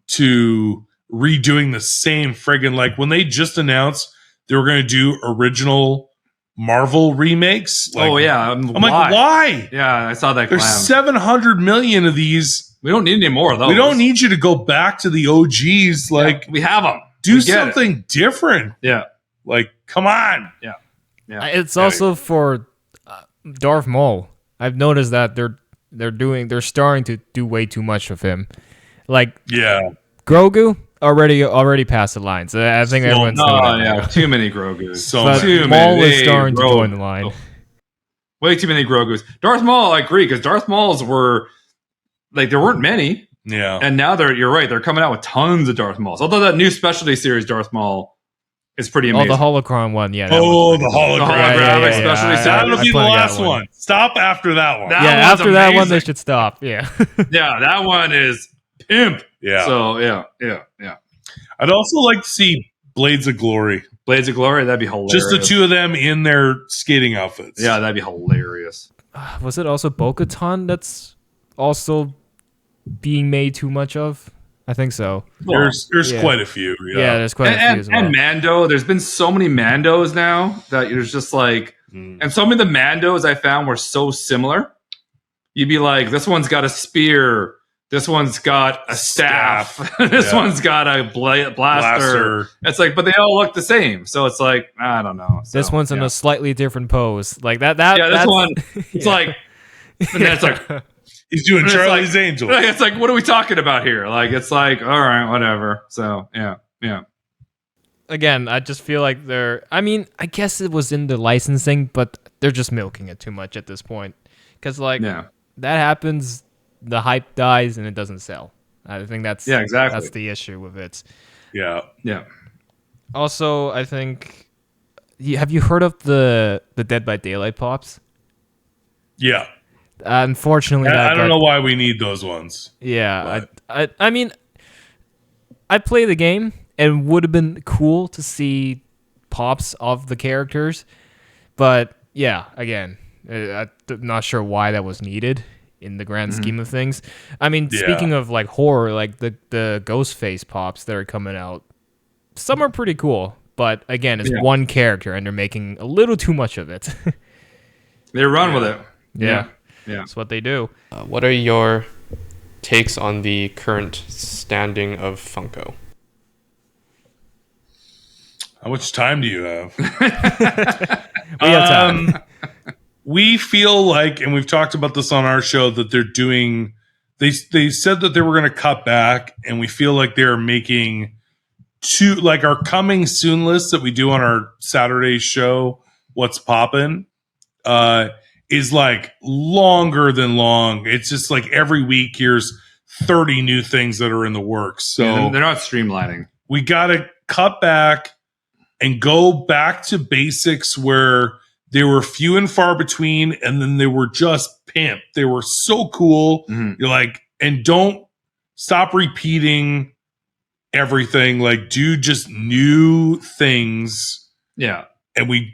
to redoing the same friggin' like when they just announced they were going to do original Marvel remakes. Like, I'm like, why? Yeah, I saw that. There's 700 million of these. We don't need any more of those. We don't need you to go back to the OGs. Like, we have them. Do something different. Yeah. Like, come on. Yeah. It's also for Darth Maul. I've noticed that they're starting to do way too much of him. Like, Grogu already passed the line. So I think everyone's knowing that. Too many Grogus. Maul is starting to join the line. Way too many Grogus. Darth Maul, I agree, because Darth Mauls were like there weren't many. Yeah. And now you're right, they're coming out with tons of Darth Mauls. Although that new specialty series Darth Maul is pretty amazing. Oh, the holocron one, yeah. The holographic specialty series. That'll be the last one. Stop after that one. After that one, they should stop. Yeah. Yeah, that one is pimp. Yeah. So, yeah. I'd also like to see Blades of Glory. Blades of Glory, that'd be hilarious. Just the two of them in their skating outfits. Yeah, that'd be hilarious. Was it also Bo-Katan that's also being made too much of? I think so. There's quite a few. Yeah, there's quite a few as well. And Mando, there's been so many Mandos now that there's just like, and so many of the Mandos I found were so similar. You'd be like, this one's got a spear. This one's got a staff. This Yeah. one's got a blaster. It's like, but they all look the same. So it's like, I don't know. So, This one's in a slightly different pose. Like that. Yeah, this that's, one. It's like, and then it's like, He's doing it's Charlie's like- Angels. it's like, what are we talking about here? Like, it's like, all right, whatever. So yeah. Again, I just feel like I mean, I guess it was in the licensing, but they're just milking it too much at this point. Because like Yeah. that happens, the hype dies and it doesn't sell. I think that's exactly. that's the issue with it. Yeah. Yeah. Also, I think have you heard of the Dead by Daylight pops? Yeah. Unfortunately, I don't know why we need those ones. Yeah, I mean, I play the game and would have been cool to see pops of the characters, but yeah, again, I'm not sure why that was needed in the grand scheme of things. I mean, speaking of like horror, like the Ghostface pops that are coming out, some are pretty cool, but again, it's one character and they're making a little too much of it. They run with it. Yeah. Yeah. That's what they do. What are your takes on the current standing of Funko? How much time do you have? We have time. We feel like, and we've talked about this on our show, that they're doing. They said that they were going to cut back, and we feel like they're making like our coming soon list that we do on our Saturday show. What's poppin'? Is like longer than long. It's just like every week here's 30 new things that are in the works. So they're not streamlining. we got to cut back and go back to basics where they were few and far between, and then they were just pimp. They were so cool. You're like, and don't stop repeating everything. Like, do just new things. Yeah. And we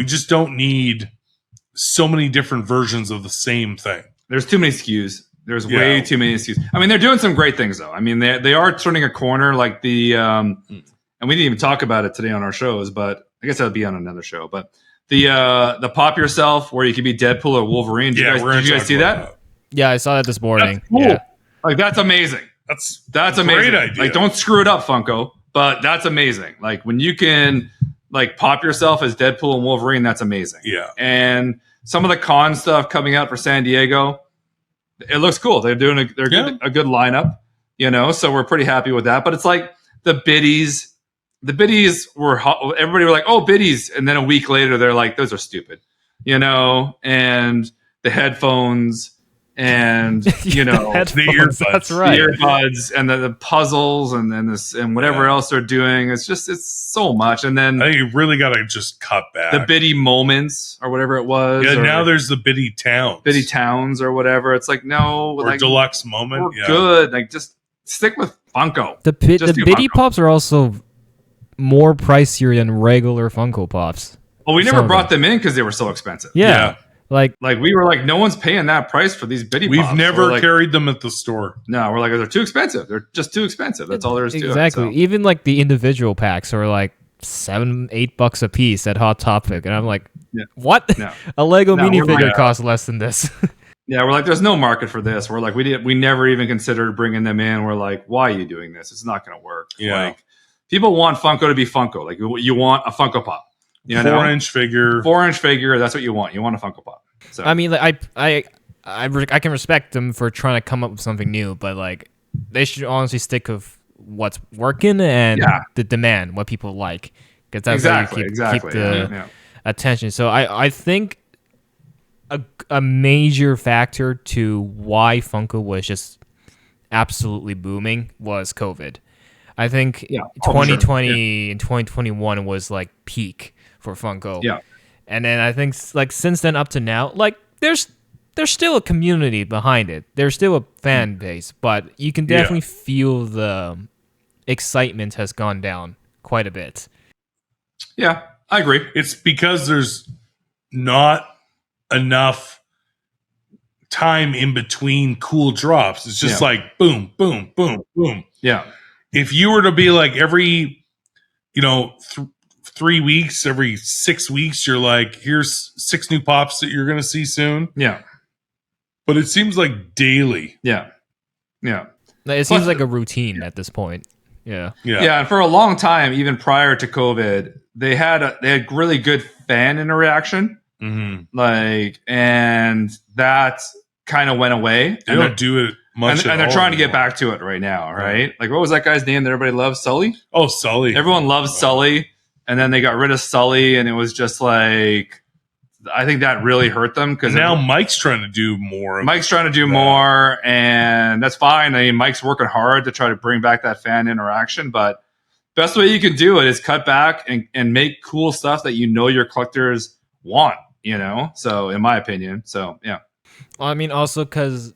just don't need so many different versions of the same thing. There's too many SKUs. There's way too many SKUs. I mean, they're doing some great things though. I mean, they are turning a corner. Like the and we didn't even talk about it today on our shows, but I guess that'll be on another show. But the pop yourself where you can be Deadpool or Wolverine. Did you guys see that? Yeah, I saw that this morning. That's cool. Yeah. Like that's amazing. That's amazing. Great idea. Like don't screw it up, Funko. But that's amazing. Like when you can like pop yourself as Deadpool and Wolverine, that's amazing. Yeah. And some of the con stuff coming out for San Diego, it looks cool. They're doing a good lineup, you know. So we're pretty happy with that. But it's like the biddies. The biddies were everybody were like, oh, biddies, and then a week later they're like, those are stupid, you know. And the headphones, and you know, Headphones, the earbuds. That's right. the earbuds, and the puzzles, and then this and whatever else they're doing. It's so much. And then I think you really got to just cut back. the biddy moments or whatever it was. Yeah, or now there's the Biddy Towns. biddy towns or whatever. It's like no, or like deluxe moment. we're Yeah. good. Like just stick with Funko. The Just do Biddy Funko. Pops are also more pricier than regular Funko Pops. Well, we Some never of brought them in because they were so expensive. Yeah. Yeah. Like, Like we were like, no one's paying that price for these biddy We've pops. never We're like, carried them at the store. No, we're like, they're too expensive. They're just too expensive. That's all there is to exactly. it. So. Even like the individual packs are like $7-8 a piece at Hot Topic. And I'm like, Yeah. what? No. A Lego No, we're minifigure like- costs less than this. Yeah, we're like, there's no market for this. We're like, we never even considered bringing them in. We're like, why are you doing this? It's not going to work. Yeah. Like, people want Funko to be Funko. Like you want a Funko Pop. You know? 4-inch figure. 4-inch figure. That's what you want. You want a Funko Pop. So I mean, like, I can respect them for trying to come up with something new, but like they should honestly stick with what's working and the demand, what people like, because that's exactly, how you exactly. keep the yeah. attention. So I think a major factor to why Funko was just absolutely booming was COVID. I think Yeah. Oh, for sure. 2020 and 2021 was like peak for Funko. Yeah. And then I think like since then up to now, like there's still a community behind it. There's still a fan base, but you can definitely feel the excitement has gone down quite a bit. Yeah, I agree. It's because there's not enough time in between cool drops. It's just like boom, boom, boom, boom. Yeah. If you were to be like every, 3 weeks, every 6 weeks, you're like, here's 6 new pops that you're going to see soon. Yeah. But it seems like daily. Yeah. Yeah. It seems like a routine at this point. Yeah. Yeah, and for a long time, even prior to COVID, they had really good fan interaction. Like, and that kind of went away. They don't do it much, and they're trying to get back to it right now, right? Like, what was that guy's name that everybody loves? Sully. Oh, Sully. Everyone loves Sully, and then they got rid of Sully, and it was just like, I think that really hurt them because now Mike's trying to do more. Mike's trying to do more, and that's fine. I mean, Mike's working hard to try to bring back that fan interaction, but best way you can do it is cut back and make cool stuff that you know your collectors want. So in my opinion, so yeah. Well, I mean, also because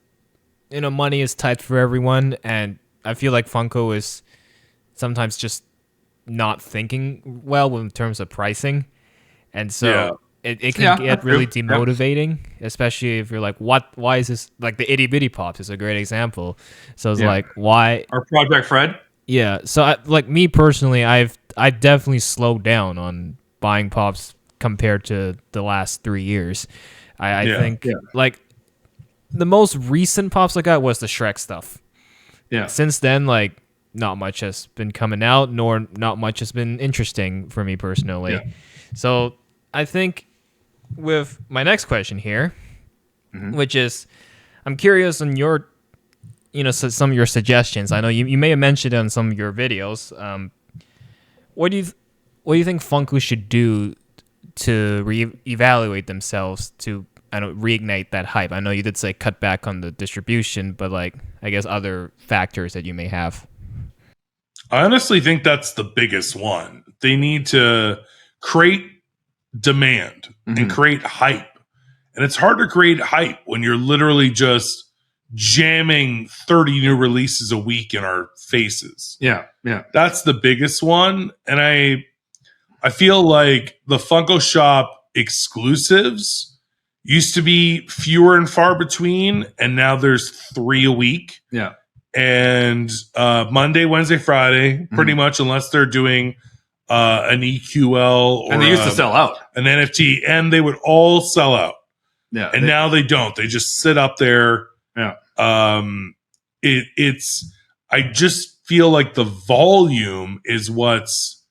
money is tight for everyone, and I feel like Funko is sometimes just not thinking well in terms of pricing, and so it can get really demotivating, especially if you're like, why is this, like the itty bitty pops is a great example. So it's like, why? Or Project Fred. Yeah. So like me personally, I definitely slowed down on buying pops compared to the last 3 years. I think like the most recent pops I got was the Shrek stuff. Yeah. Since then, like not much has been coming out, nor not much has been interesting for me personally. Yeah. So I think with my next question here, which is, I'm curious on your, some of your suggestions. I know you may have mentioned it on some of your videos. What do you think Funko should do to reevaluate themselves to reignite that hype? I know you did say cut back on the distribution, but like I guess other factors that you may have. I honestly think that's the biggest one. They need to create demand and create hype. And it's hard to create hype when you're literally just jamming 30 new releases a week in our faces. Yeah. That's the biggest one. And I feel like the Funko Shop exclusives used to be fewer and far between, and now there's 3 a week. Yeah. And Monday, Wednesday, Friday, pretty much, unless they're doing an EQL or and they used to sell out an NFT, and they would all sell out. Yeah. And now they don't. They just sit up there. Yeah. It's I just feel like the volume is what's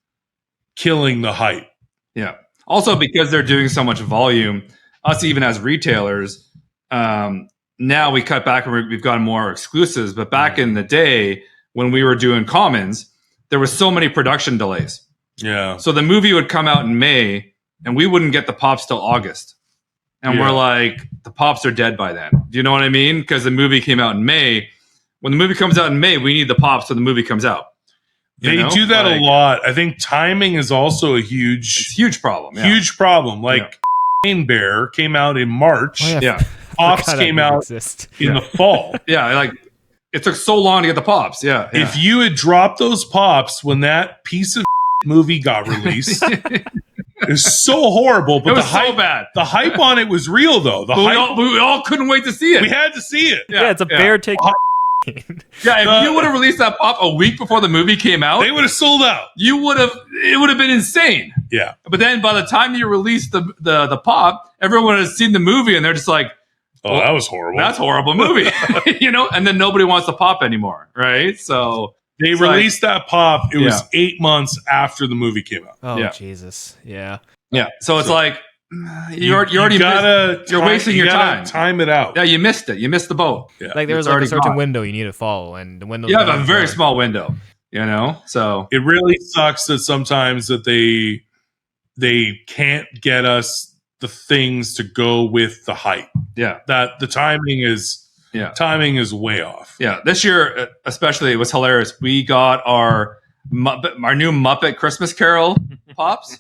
killing the hype. Yeah. Also, because they're doing so much volume, us even as retailers, now we cut back and we've gotten more exclusives. But back in the day when we were doing commons, there was so many production delays. Yeah. So the movie would come out in May and we wouldn't get the pops till August. And we're like, the pops are dead by then. Do you know what I mean? Because the movie came out in May. When the movie comes out in May, we need the pops so the movie comes out. They do that a lot. I think timing is also a huge problem. Yeah. Huge problem. Like Rain Bear came out in March. Oh, yeah. Pops came out in the fall. Yeah, like it took so long to get the pops. Yeah. If you had dropped those pops when that piece of movie got released, it was so horrible. But it was the hype, so bad. The hype on it was real, though. We all couldn't wait to see it. We had to see it. Yeah, it's a bear take. If you would have released that pop a week before the movie came out, they would have sold out. It would have been insane. Yeah. But then by the time you released the pop, everyone has seen the movie and they're just like, oh, that was horrible. That's a horrible movie. And then nobody wants the pop anymore. Right. So they released that pop. It was 8 months after the movie came out. Oh, Jesus. Yeah. Yeah. So it's like, you're wasting your time. Time it out. Yeah, you missed it. You missed the boat. Yeah. Like there's like a certain window you need to follow, and the window. You have a very small window, So it really sucks that sometimes that they can't get us the things to go with the hype. Yeah, that the timing is way off. Yeah, this year especially it was hilarious. We got our new Muppet Christmas Carol pops.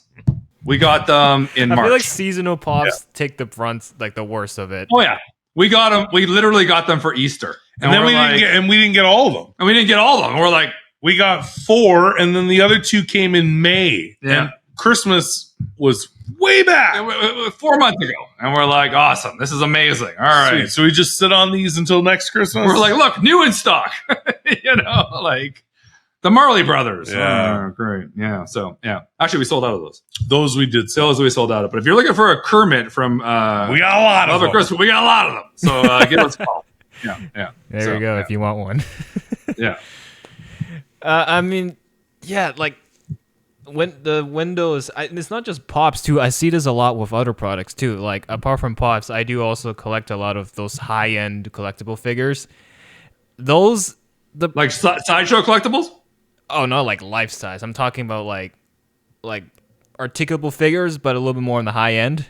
We got them in March. I feel like seasonal pops take the brunt, like the worst of it. Oh yeah, we got them. We literally got them for Easter, and then we didn't get all of them. And we didn't get all of them. We're like, we got 4, and then the other 2 came in May. Yeah, and Christmas was way back 4 months ago, and we're like, awesome, this is amazing. All right, sweet. So we just sit on these until next Christmas. We're like, look, new in stock. Like. The Marley Brothers. Yeah. Oh, great. Yeah. So, yeah. Actually, we sold out of those. Those we did sell. Those we sold out of. But if you're looking for a Kermit from... we got a lot of them. Christmas, we got a lot of them. So, give us a call. Yeah. There So, you go. yeah. If you want one. Yeah. I mean, yeah, like when the Windows, it's not just Pops too. I see this a lot with other products too. Like apart from Pops, I do also collect a lot of those high-end collectible figures. Those Like sideshow collectibles? oh no, like life size. I'm talking about like articulable figures, but a little bit more on the high end.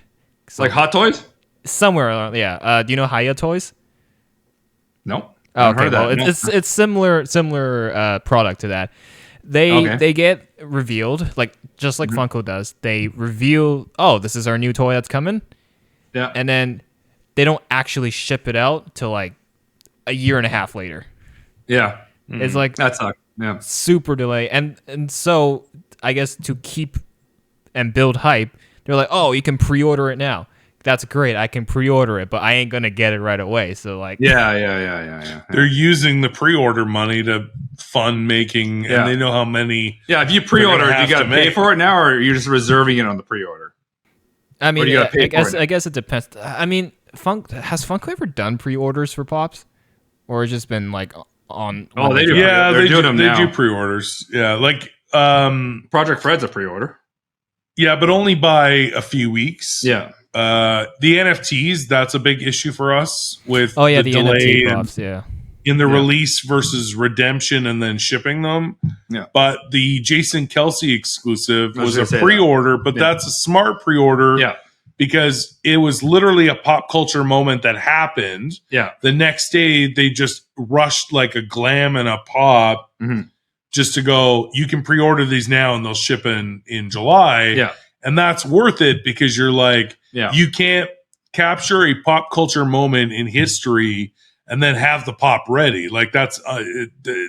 So Like Hot Toys? somewhere around, yeah. Do you know Hiya Toys? No. Oh, I've heard okay, of well, that. it's similar product to that. They get revealed like just like Funko does. They reveal, oh, this is our new toy that's coming, Yeah. and then they don't actually ship it out till like a year and a half later. Yeah. It's like That sucks. Yeah. super delay, and so I guess to keep and build hype, they're like, oh, you can pre-order it now. That's great. I can pre-order it, but I ain't gonna get it right away. So like, Yeah. They're using the pre-order money to fund making, Yeah. and they know how many. Yeah, if you pre-order, They're do gonna you got to have to pay make. for it now, or you're just reserving it on the pre-order? I mean, Or you gotta pay for it. I guess it depends. I mean, has Funko ever done pre-orders for Pops, or it's just been like on? Oh, they do. Yeah, They're they doing do. them They now. do pre-orders. Yeah, like Project Fred's a pre-order. yeah, but only by a few weeks. Yeah. The NFTs, that's a big issue for us with Oh yeah, the delay NFT in- Pops. Yeah. in the Yeah. release versus redemption and then shipping them. Yeah. But the Jason Kelsey exclusive I was was gonna a say that. pre-order, but Yeah. that's a smart pre-order Yeah. because it was literally a pop culture moment that happened. Yeah. The next day, they just rushed like a glam and a pop Mhm. just to go, you can pre-order these now and they'll ship in July. Yeah. And that's worth it because you're like, Yeah. you can't capture a pop culture moment in history and then have the pop ready. Like that's,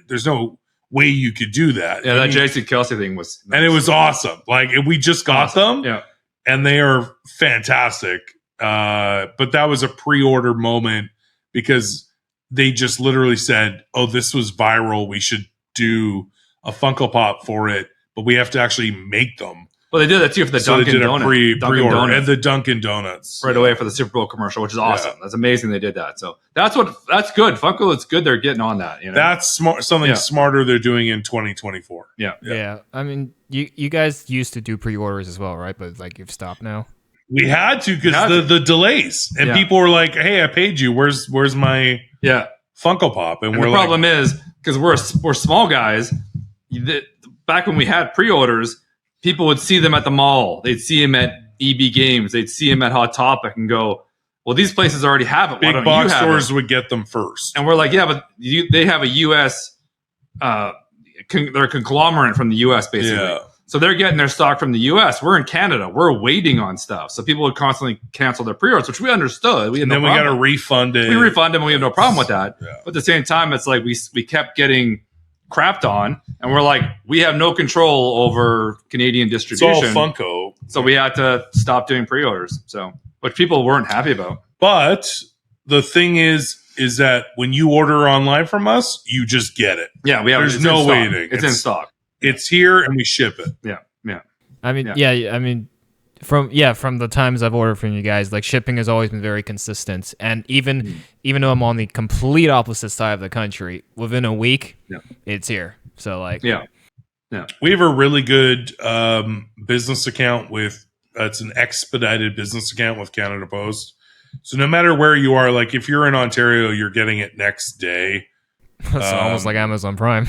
there's no way you could do that. Yeah, I that mean, Jason Kelsey thing was nice. and it was awesome. Like we just got them Yeah. and they are fantastic. But that was a pre-order moment because they just literally said, oh, this was viral. We should do a Funko Pop for it, but we have to actually make them. Well, they did that too for the So they Dunkin' did a Donut. pre-order Donuts and the Dunkin' Donuts. right away for the Super Bowl commercial, which is awesome. Yeah. That's amazing they did that. So that's good. Funko, it's good they're getting on that. You know? That's smart. Something Yeah. smarter they're doing in 2024. Yeah. I mean, you guys used to do pre-orders as well, right? But like you've stopped now. We had to Had because to. the delays and Yeah. people were like, "Hey, I paid you. Where's my Yeah. Funko Pop?" And we're the like, problem is because we're small guys. Back when we had pre-orders, people would see them at the mall. They'd see them at EB Games. They'd see them at Hot Topic and go, "Well, these places already have it. Why big don't box you have stores it?" would get them first. And we're like, "Yeah, but they have a U.S. They're a conglomerate from the U.S. basically." Yeah. So they're getting their stock from the U.S. We're in Canada. We're waiting on stuff. So people would constantly cancel their pre-orders, which we understood. We had And no then we got to problem. refund it. We refund them. We have no problem with that. Yeah. But at the same time, it's like we kept getting crapped on, and we're like, we have no control over Canadian It's distribution. all Funko. So we had to stop doing pre-orders. So, which people weren't happy about. But the thing is that when you order online from us, you just get it. Yeah, we have. There's it's no in stock. waiting. It's in It's- stock. It's here and we ship it. Yeah. I mean, Yeah. yeah. I mean, from the times I've ordered from you guys, like shipping has always been very consistent. And even though I'm on the complete opposite side of the country, within a week, Yeah. it's here. So like, Yeah. We have a really good business account with it's an expedited business account with Canada Post. So no matter where you are, like if you're in Ontario, you're getting it next day. it's almost like Amazon Prime.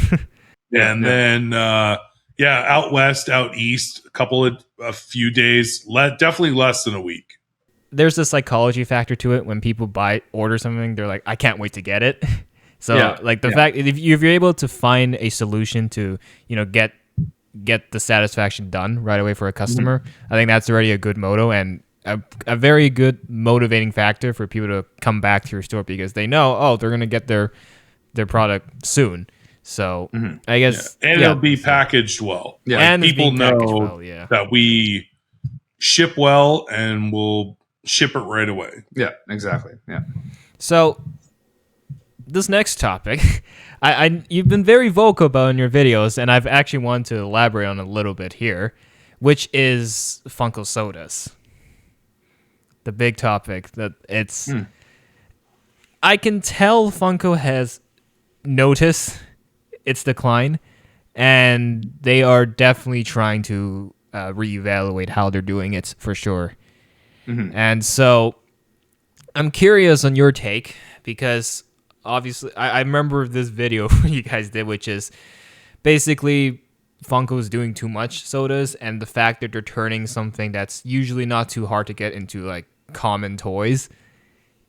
And then out west, out east, a few days, definitely less than a week. There's a psychology factor to it when people order something, they're like, I can't wait to get it. So Yeah. like the fact if you're able to find a solution to, get the satisfaction done right away for a customer, I think that's already a good motto and a very good motivating factor for people to come back to your store because they know, oh, they're going to get their product soon. So I guess And it'll be packaged well. Yeah. Like, and it's people being packaged know well, yeah. that we ship well and we'll ship it right away. Yeah. Exactly. Yeah. So this next topic, you've been very vocal about in your videos, and I've actually wanted to elaborate on a little bit here, which is Funko sodas. The big topic that it's. I can tell Funko has noticed its decline, and they are definitely trying to reevaluate how they're doing it for sure. And so I'm curious on your take, because obviously I remember this video you guys did, which is basically Funko's doing too much sodas, and the fact that they're turning something that's usually not too hard to get into like common toys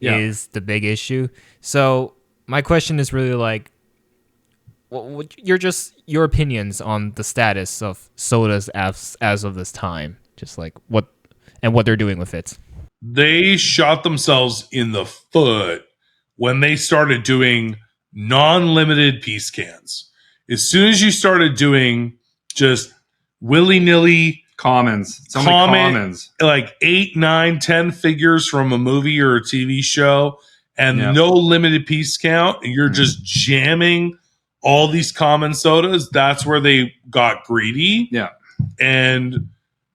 is the big issue. So my question is really like, your opinions on the status of sodas as of this time, just like what they're doing with it. They shot themselves in the foot when they started doing non-limited piece cans. As soon as you started doing just willy-nilly Commons. So many commons. like 8, 9, 10 figures from a movie or a TV show, and no limited piece count, and you're just jamming all these common sodas, that's where they got greedy. Yeah. And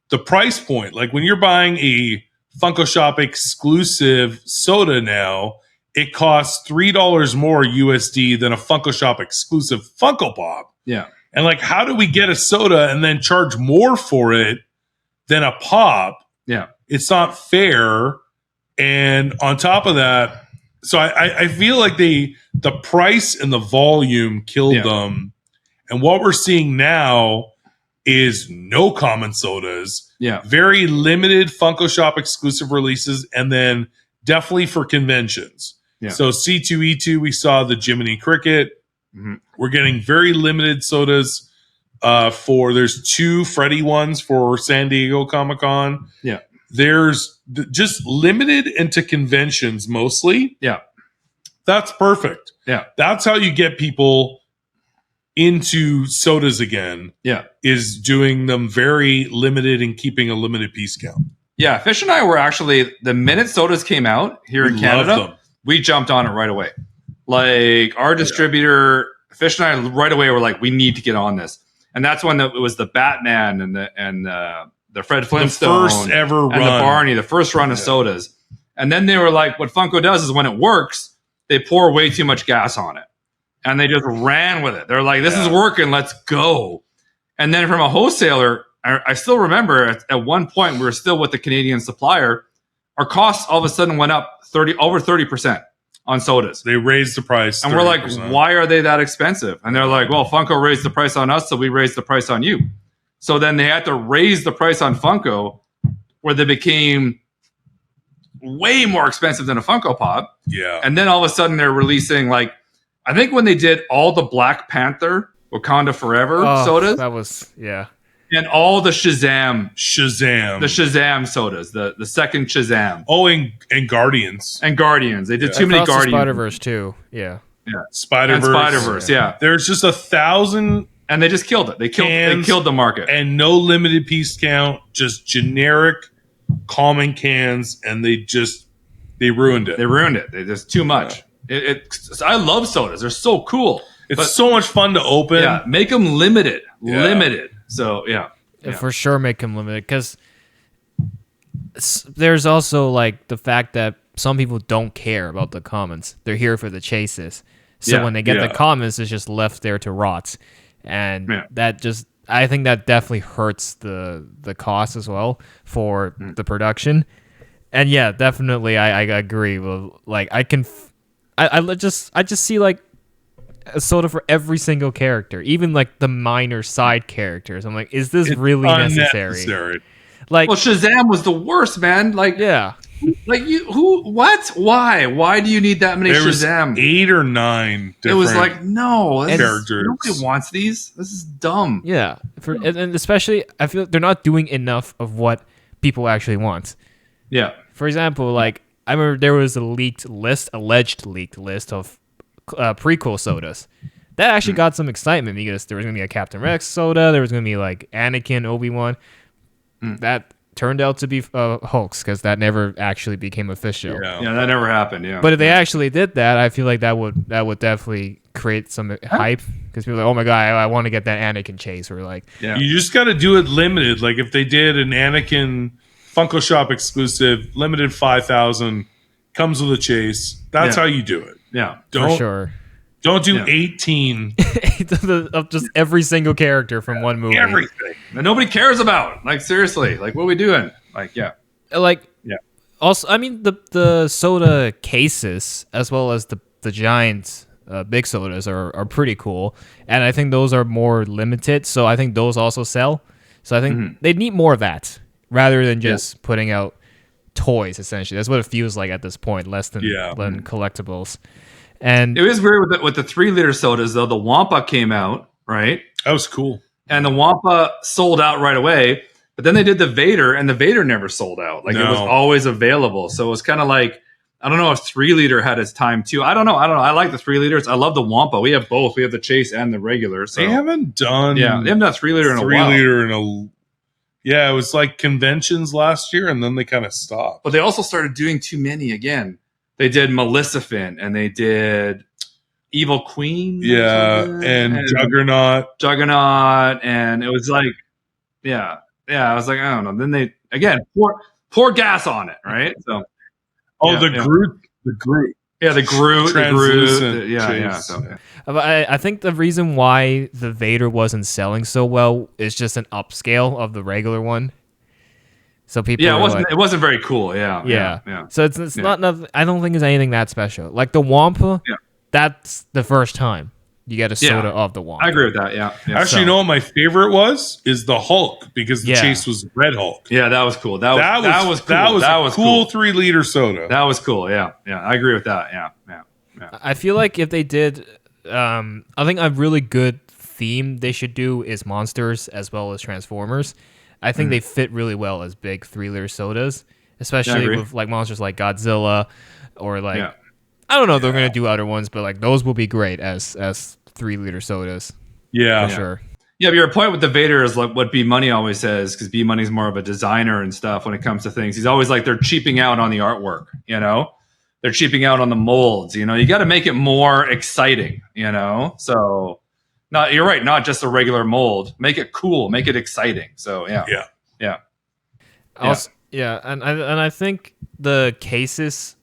the price point, like when you're buying a Funko Shop exclusive soda now, it costs $3 more USD than a Funko Shop exclusive Funko Pop. Yeah. And like, how do we get a soda and then charge more for it than a pop? Yeah. It's not fair. And on top of that, so I feel like the price and the volume killed them. And what we're seeing now is no common sodas. Yeah. Very limited Funko Shop exclusive releases, and then definitely for conventions. Yeah. So C2E2, we saw the Jiminy Cricket. We're getting very limited sodas there's 2 Freddy ones for San Diego Comic-Con. Yeah. There's just limited into conventions mostly. Yeah. That's perfect. Yeah. That's how you get people into sodas again. Yeah. Is doing them very limited and keeping a limited piece count. Yeah. Fish and I were actually, the minute sodas came out here in Canada, we jumped on it right away. Like our distributor, Fish and I right away were like, we need to get on this. And that's when it was the Batman and the Fred Flintstone. The first ever run. And the Barney, the first run of sodas. And then they were like, what Funko does is when it works, they pour way too much gas on it. And they just ran with it. They're like, this is working, let's go. And then from a wholesaler, I still remember at one point, we were still with the Canadian supplier, our costs all of a sudden went up over 30%. On sodas. They raised the price. And 30%. We're like, why are they that expensive? And they're like, well, Funko raised the price on us, so we raised the price on you. So then they had to raise the price on Funko, where they became way more expensive than a Funko Pop. Yeah. And then all of a sudden they're releasing, like, I think when they did all the Black Panther, Wakanda Forever sodas. That was, And all the Shazam. The Shazam sodas. The second Shazam. Oh, and Guardians. And Guardians. They did too many Guardians. Spider-Verse too. Yeah. Spider-Verse. Yeah. There's just 1,000. And they just killed it. They killed the market. And no limited piece count. Just generic common cans. And they ruined it. They ruined it. They just too much. I love sodas. They're so cool. It's so much fun to open. Yeah. Make them limited. Yeah. Limited. So, for sure make them limited, because there's also like the fact that some people don't care about the commons. They're here for the chases. So when they get the commons, it's just left there to rot. And that just, I think that definitely hurts the cost as well for the production. And yeah, definitely I agree. Well, like I just see like a soda for every single character, even like the minor side characters. I'm like, is this really necessary? Like, well, Shazam was the worst, man. Like, like why do you need that many Shazam? Was 8 or 9 different. It was like, no, characters. Nobody wants these. This is dumb. Yeah, and especially I feel like they're not doing enough of what people actually want. Yeah. For example, like I remember there was a alleged leaked list of prequel sodas that actually got some excitement, because there was going to be a Captain Rex soda, there was going to be like Anakin, Obi-Wan. That turned out to be a hoax, because that never actually became official. Yeah, that never happened. Yeah, but if they actually did that, I feel like that would definitely create some hype, because people are like, oh my god, I want to get that Anakin chase. Or like, you just got to do it limited. Like if they did an Anakin Funko Shop exclusive limited 5,000 comes with a chase. That's how you do it. Yeah. For sure. Don't do 18 of just every single character from one movie. everything that nobody cares about. Like, seriously, like, what are we doing? Like, Also, I mean, the soda cases as well as the giant big sodas are pretty cool, and I think those are more limited. So I think those also sell. So I think they need more of that rather than just putting out toys. Essentially, that's what it feels like at this point, less than collectibles. And it was weird with the 3-liter sodas, though. The Wampa came out, right? that was cool. And the Wampa sold out right away. But then they did the Vader, and the Vader never sold out. Like, it was always available. So it was kind of like, I don't know if 3-liter had its time, too. I don't know. I like the 3-liters. I love the Wampa. We have both. We have the Chase and the regular. So. They haven't done... Yeah, they haven't done 3-liter in a while. 3-liter in a... Yeah, it was like conventions last year, and then they kind of stopped. But they also started doing too many again. They did Maleficent, and they did Evil Queen. Yeah, and Juggernaut, and it was like, yeah, I was like, I don't know. Then they, again, pour gas on it, right? So, Groot. Yeah, the Groot. Translucent Yeah. chase. So. I think the reason why the Vader wasn't selling so well is just an upscale of the regular one. So people, it wasn't very cool. Yeah. So it's not nothing. I don't think it's anything that special. Like the Wampa, that's the first time you get a soda of the Wampa. I agree with that. Yeah. Actually, you know what my favorite was? Is the Hulk, because the chase was Red Hulk. Yeah, that was cool. That was cool. That was a cool 3-liter soda. That was cool. Yeah. I agree with that. Yeah. I feel like if they did, I think a really good theme they should do is monsters as well as Transformers. I think they fit really well as big 3-liter sodas, especially with like monsters like Godzilla or like I don't know if they're gonna do other ones, but like those will be great as 3-liter sodas. Yeah, for sure. Yeah, but your point with the Vader is like what B Money always says, because B Money's more of a designer and stuff when it comes to things. He's always like, they're cheaping out on the artwork, you know? They're cheaping out on the molds, you know? You got to make it more exciting, you know? So, you're right, not just a regular mold. Make it cool, make it exciting. So, yeah. Also, and I think the cases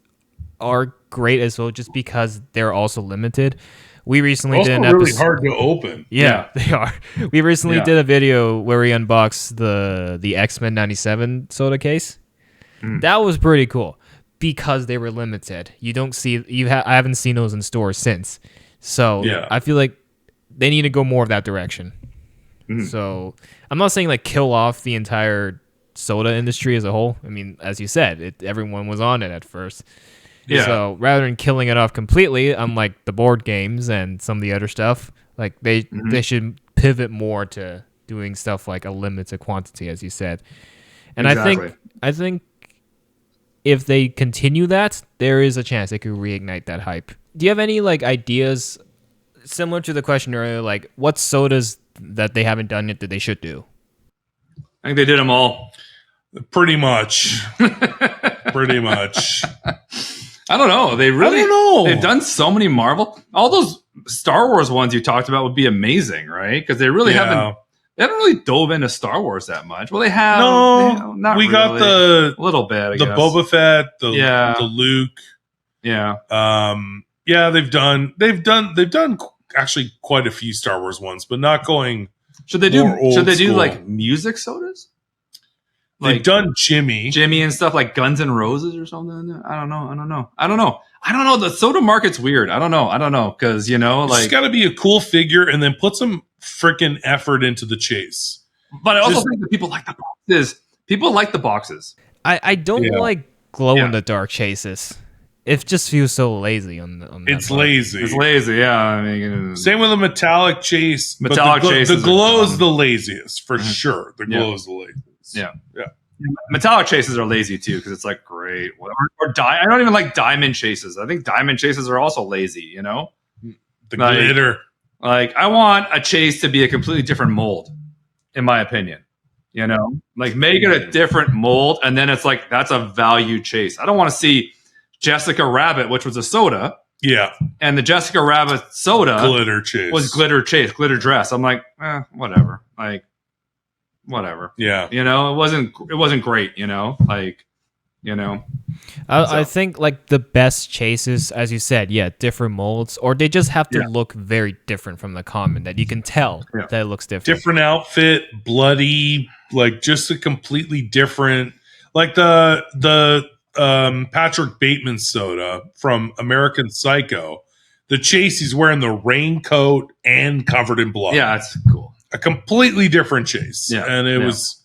are great as well, just because they're also limited. We recently did an episode. Really hard to open. Yeah, they are. We recently did a video where we unboxed the X-Men 97 soda case. That was pretty cool because they were limited. You don't see I haven't seen those in stores since. So I feel like they need to go more of that direction. So I'm not saying like kill off the entire soda industry as a whole. I mean, as you said, everyone was on it at first. Yeah. So rather than killing it off completely, unlike the board games and some of the other stuff, like they should pivot more to doing stuff like a limited quantity, as you said. And exactly. I think if they continue that, there is a chance they could reignite that hype. Do you have any like ideas similar to the question earlier, like what sodas that they haven't done yet that they should do? I think they did them all. Pretty much. Pretty much. I don't know. I don't know. They've done so many Marvel. All those Star Wars ones you talked about would be amazing, right? Because they really haven't. They haven't really dove into Star Wars that much. Well, they have. No, not we really. got a little bit. I the guess. Boba Fett, the Luke. Yeah. They've done actually quite a few Star Wars ones, but not going. Should they do like music sodas? They've done Jimmy and stuff like Guns N' Roses or something. I don't know. The soda market's weird. I don't know. Cause it's gotta be a cool figure and then put some freaking effort into the chase. But I also think that people like the boxes. People like the boxes. I don't like glow in the dark chases. It just feels so lazy on that It's part. lazy. It's lazy, yeah. I mean, same with the metallic chase. The glow is the laziest for sure. The glow is the laziest. Yeah. Metallic chases are lazy too because it's like great. I don't even like diamond chases. I think diamond chases are also lazy. The glitter. Like I want a chase to be a completely different mold, in my opinion. Like make it a different mold, and then it's like that's a value chase. I don't want to see Jessica Rabbit, which was a soda. Yeah. And the Jessica Rabbit soda glitter chase was glitter dress. I'm like, whatever. Like, whatever. Yeah. It wasn't great, like I think like the best chases, as you said, different molds, or they just have to look very different from the common, that you can tell that it looks different. Different outfit, bloody, like just a completely different, like the Patrick Bateman soda from American Psycho. The chase, he's wearing the raincoat and covered in blood. Yeah, that's cool. A completely different chase. Yeah, and it was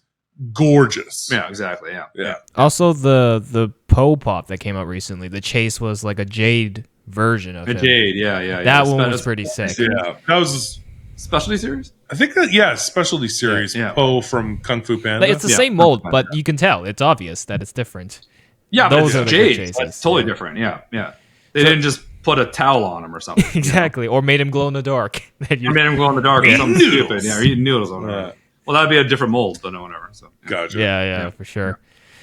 gorgeous. Yeah, exactly. Yeah. Also, the Poe Pop that came out recently, the chase was like a Jade version of The him. Jade, yeah. That one was pretty sick. Yeah, that was specialty series. I think that specialty series. Yeah. Poe from Kung Fu Panda. Like, it's the same mold, but you can tell it's obvious that it's different. Yeah, those but are the Jade. good chases. That's totally different. Yeah. They didn't just put a towel on him or something. Exactly, or made him glow in the dark. Or made him glow in the dark or something Noodles. stupid. Yeah, or eating noodles or whatever. Well, that'd be a different mold, but no whatever. So Gotcha. Yeah, for sure.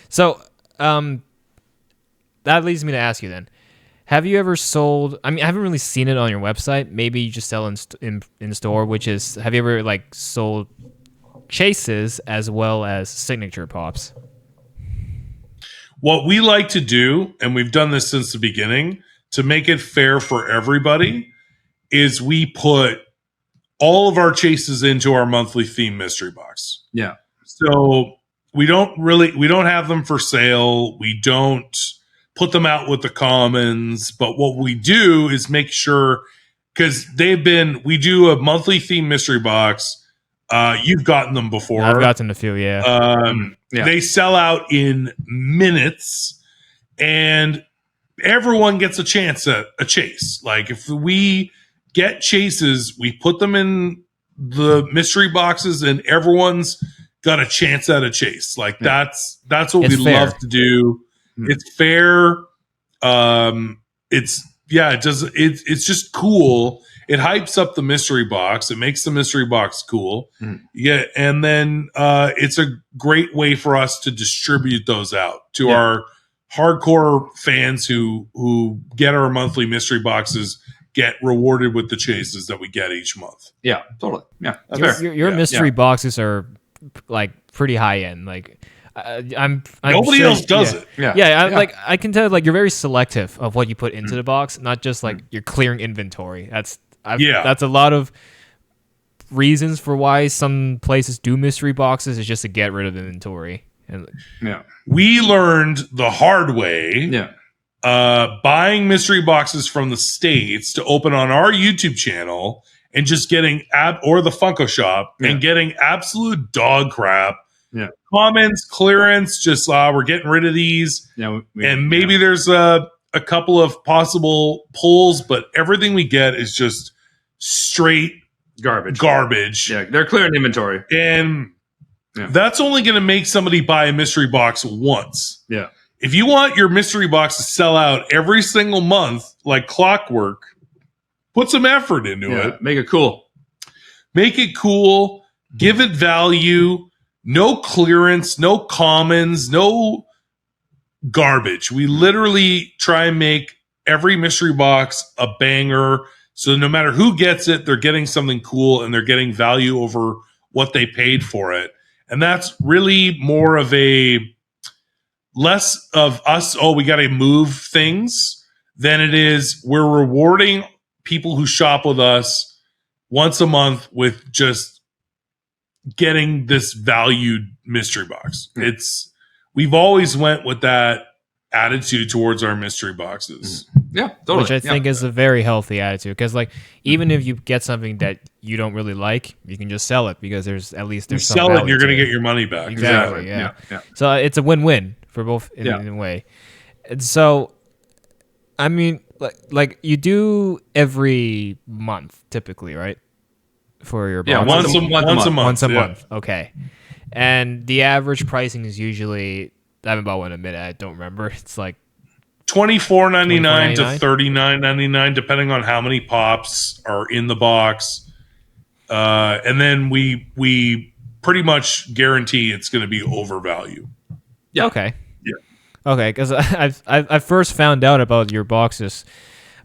So, that leads me to ask you then: have you ever sold? I mean, I haven't really seen it on your website. Maybe you just sell in store. Which is, have you ever like sold chases as well as signature pops? What we like to do, and we've done this since the beginning, to make it fair for everybody, is we put all of our chases into our monthly theme mystery box. yeah. So we don't have them for sale. We don't put them out with the commons, but what we do is make sure, because we do a monthly theme mystery box. You've gotten them before. I've gotten a few, yeah. They sell out in minutes, and everyone gets a chance at a chase. Like if we get chases, we put them in the mystery boxes, and everyone's got a chance at a chase. Like that's what It's we fair. love to do. It's fair. It's just cool. It hypes up the mystery box. It makes the mystery box cool. Yeah, and then it's a great way for us to distribute those out to our hardcore fans who get our monthly mystery boxes, get rewarded with the chases that we get each month. Yeah, totally. Yeah, that's fair. Your mystery boxes are like pretty high end. Like I'm Nobody sure- else does it. Like I can tell, like you're very selective of what you put into the box, not just like you're clearing inventory. That's a lot of reasons for why some places do mystery boxes, is just to get rid of inventory. And We learned the hard way. Yeah. Buying mystery boxes from the States to open on our YouTube channel and just getting or the Funko Shop and getting absolute dog crap. Yeah. Comments, clearance, just we're getting rid of these. Yeah. And maybe there's a couple of possible pulls, but everything we get is just straight garbage. Yeah, they're clearing inventory. And that's only going to make somebody buy a mystery box once. Yeah. If you want your mystery box to sell out every single month like clockwork, put some effort into it. Make it cool. Make it cool. Give it value. No clearance, no commons, no garbage. We literally try and make every mystery box a banger. So no matter who gets it, they're getting something cool and they're getting value over what they paid for it. And that's really more of less of us, we got to move things, than it is we're rewarding people who shop with us once a month with just getting this valued mystery box. We've always went with that attitude towards our mystery boxes. Yeah, totally. which I think is a very healthy attitude, because like even if you get something that you don't really like, you can just sell it, because there's some sell it and you're value going to to get your money back. Exactly. Yeah. So it's a win-win for both in a way. And so, I mean, like you do every month typically, right? For your boxes? once a month. Month. Okay. And the average pricing is usually, I haven't bought one in a minute. I don't remember. It's like $24.99 to $39.99, depending on how many pops are in the box. And then we pretty much guarantee it's going to be overvalue. Yeah. Okay. Yeah. Okay, because I first found out about your boxes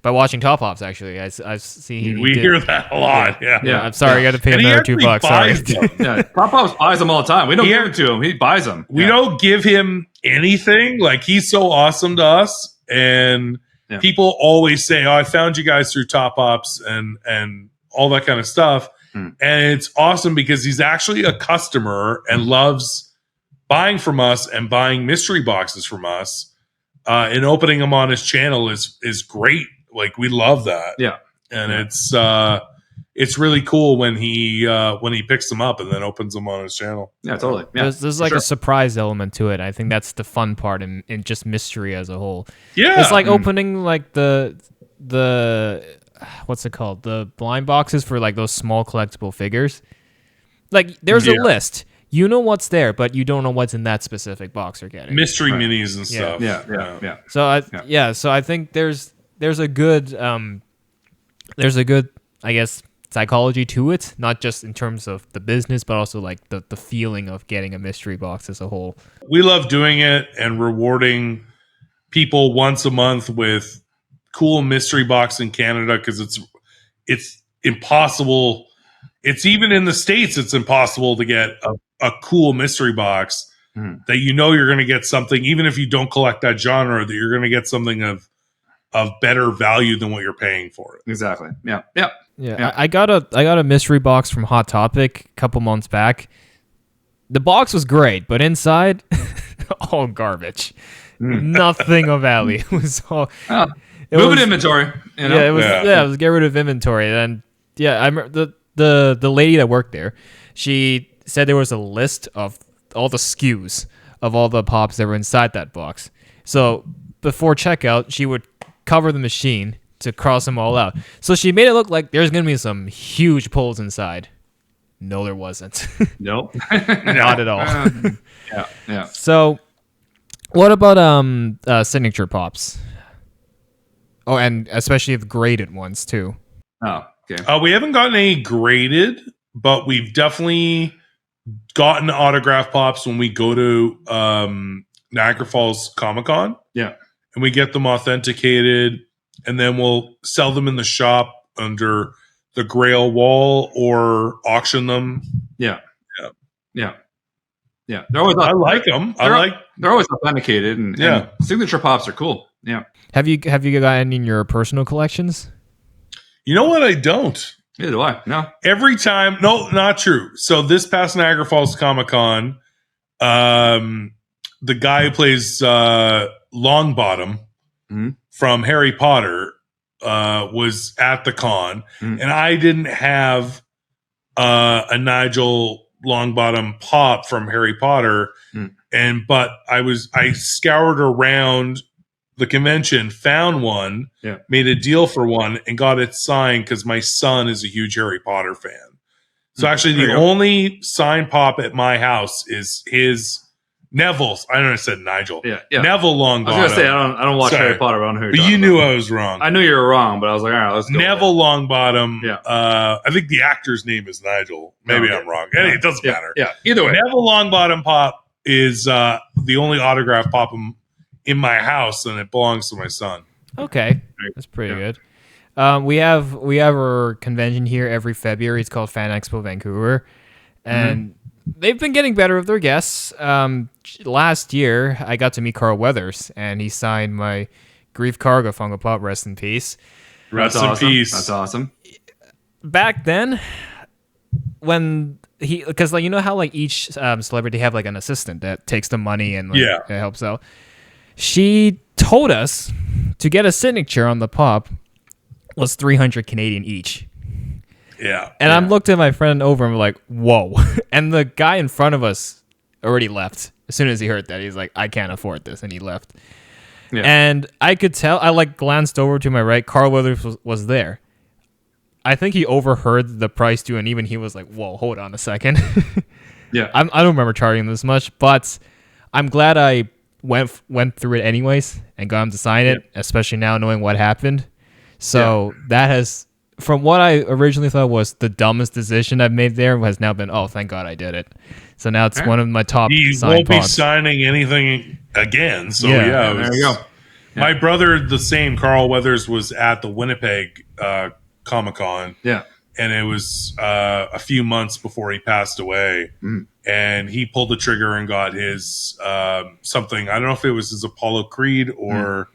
by watching Top Pops. Actually, I see. We hear that a lot. Yeah. I'm sorry, I got to pay And he another $2. Sorry. buys them. Yeah, Top Pops buys them all the time. We don't give it to him. He buys them. We don't give him anything. Like, he's so awesome to us, and people always say, "Oh, I found you guys through Top Pops," and all that kind of stuff. And it's awesome because he's actually a customer and loves buying from us and buying mystery boxes from us. And opening them on his channel is great. Like, we love that. Yeah, and it's really cool when he picks them up and then opens them on his channel. Yeah, totally. Yeah, there's like a surprise element to it. I think that's the fun part in just mystery as a whole. Yeah, it's like opening like the what's it called? The blind boxes for like those small collectible figures. Like, there's a list. You know what's there, but you don't know what's in that specific box you're getting. Mystery minis and stuff. Yeah. So I think there's a good I guess psychology to it, not just in terms of the business, but also like the feeling of getting a mystery box as a whole. We love doing it and rewarding people once a month with cool mystery box in Canada, because it's impossible. It's even in the States, it's impossible to get a cool mystery box that you're going to get something, even if you don't collect that genre, that you're going to get something of better value than what you're paying for it. Exactly. Yeah. I got a mystery box from Hot Topic a couple months back. The box was great, but inside, all garbage. Nothing of value. It was all. Moving inventory. You know? It was get rid of inventory. And I remember the lady that worked there. She said there was a list of all the SKUs of all the pops that were inside that box. So before checkout, she would cover the machine to cross them all out. So she made it look like there's going to be some huge pulls inside. No, there wasn't. Nope. Not at all. Yeah. So what about signature pops? Oh, and especially the graded ones too. Oh, okay. We haven't gotten any graded, but we've definitely gotten autograph pops when we go to Niagara Falls Comic-Con. Yeah. And we get them authenticated, and then we'll sell them in the shop under the Grail wall or auction them. Yeah. They're always I like them. They're always authenticated, and signature pops are cool. Yeah. Have you got any in your personal collections? You know what? I don't. Neither do I. No. Every time, no, not true. So this past Niagara Falls Comic-Con, the guy who plays Longbottom from Harry Potter was at the con, and I didn't have a Nigel Longbottom pop from Harry Potter, but I scoured around the convention, found one, made a deal for one, and got it signed because my son is a huge Harry Potter fan. So actually, the only signed pop at my house is his Neville's. I don't know. I said Nigel. Yeah. Neville Longbottom. I was gonna say I don't watch Harry Potter. But I don't know who but you knew I was wrong. I knew you were wrong, but I was like, all right, let's go. Neville Longbottom. Yeah. I think the actor's name is Nigel. Maybe I'm wrong. Anyway, it doesn't matter. Yeah. Either way, Neville Longbottom pop is the only autograph pop in my house, and it belongs to my son. Okay, that's pretty good. We have our convention here every February. It's called Fan Expo Vancouver, and they've been getting better with their guests. Last year, I got to meet Carl Weathers, and he signed my Grief Cargo Funko Pop. Rest in peace. Rest in peace. That's awesome. Back then, when because like, you know how like each celebrity have like an assistant that takes the money and it helps out. She told us to get a signature on the pop was 300 Canadian each. Yeah. And I'm looked at my friend over and I'm like, whoa. And the guy in front of us already left. As soon as he heard that, he's like, I can't afford this. And he left. Yeah. And I could tell, I like glanced over to my right. Carl Weathers was there. I think he overheard the price too. And even he was like, whoa, hold on a second. Yeah. I don't remember charging this much, but I'm glad I went through it anyways and got him to sign it, especially now knowing what happened. So that has, from what I originally thought was the dumbest decision I've made there, has now been, oh, thank God I did it. So now it's one of my top He signed won't be pops. signing anything again. So there you go. My brother, the same, Carl Weathers, was at the Winnipeg Comic-Con. Yeah. And it was a few months before he passed away. And he pulled the trigger and got his something. I don't know if it was his Apollo Creed or...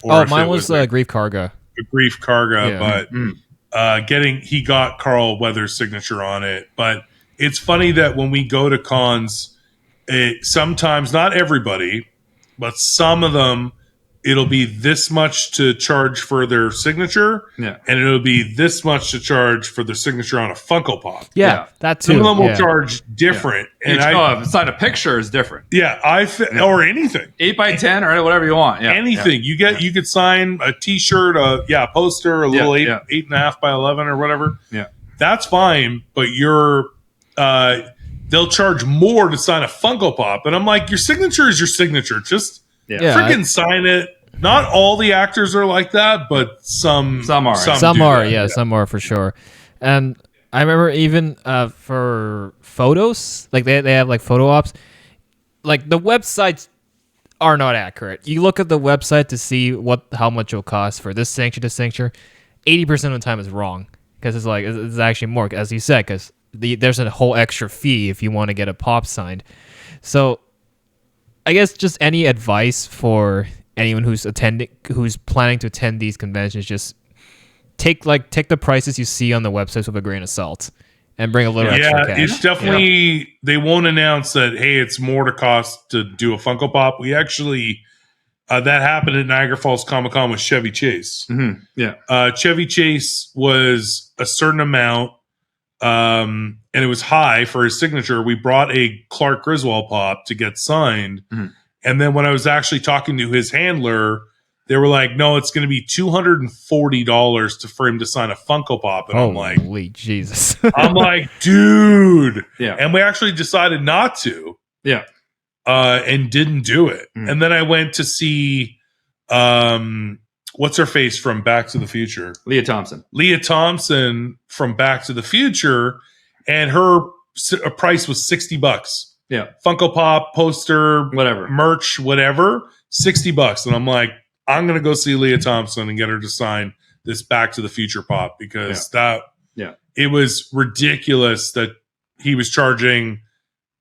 Or if mine it was like Grief Karga. a Grief Karga, Yeah. but he got Carl Weathers' signature on it. But it's funny that when we go to cons, sometimes, not everybody, but some of them, it'll be this much to charge for their signature, and it'll be this much to charge for their signature on a Funko Pop. Yeah, that too. Some of them will charge different. And sign a picture is different. Or anything. 8x10 or whatever you want. Yeah. Anything. You could sign a t-shirt, a poster, a little 8.5 by 11 or whatever. Yeah. That's fine, but they'll charge more to sign a Funko Pop. And I'm like, your signature is your signature. Just freaking sign it. Not all the actors are like that, but some are. Some are for sure. And I remember even for photos, like they have like photo ops, like the websites are not accurate. You look at the website to see how much it'll cost for this signature, 80% of the time is wrong because it's actually more, as you said, because there's a whole extra fee if you want to get a pop signed. So I guess just any advice for anyone who's planning to attend these conventions, just take the prices you see on the websites with a grain of salt and bring a little extra cash. It's definitely, they won't announce that, hey, it's more to cost to do a Funko Pop. We actually, that happened at Niagara Falls Comic-Con with Chevy Chase. Mm-hmm. Yeah. Chevy Chase was a certain amount, and it was high for his signature. We brought a Clark Griswold Pop to get signed. Mm-hmm. And then when I was actually talking to his handler, they were like, no, it's going to be $240 for him to sign a Funko Pop. And I'm like, holy Jesus. I'm like, dude. Yeah. And we actually decided not to. Yeah. And didn't do it. Mm. And then I went to see, what's her face from Back to the Future? Leah Thompson from Back to the Future. And her price was $60. Yeah. Funko Pop, poster, whatever, merch, whatever, $60. And I'm like, I'm going to go see Leah Thompson and get her to sign this Back to the Future Pop because it was ridiculous that he was charging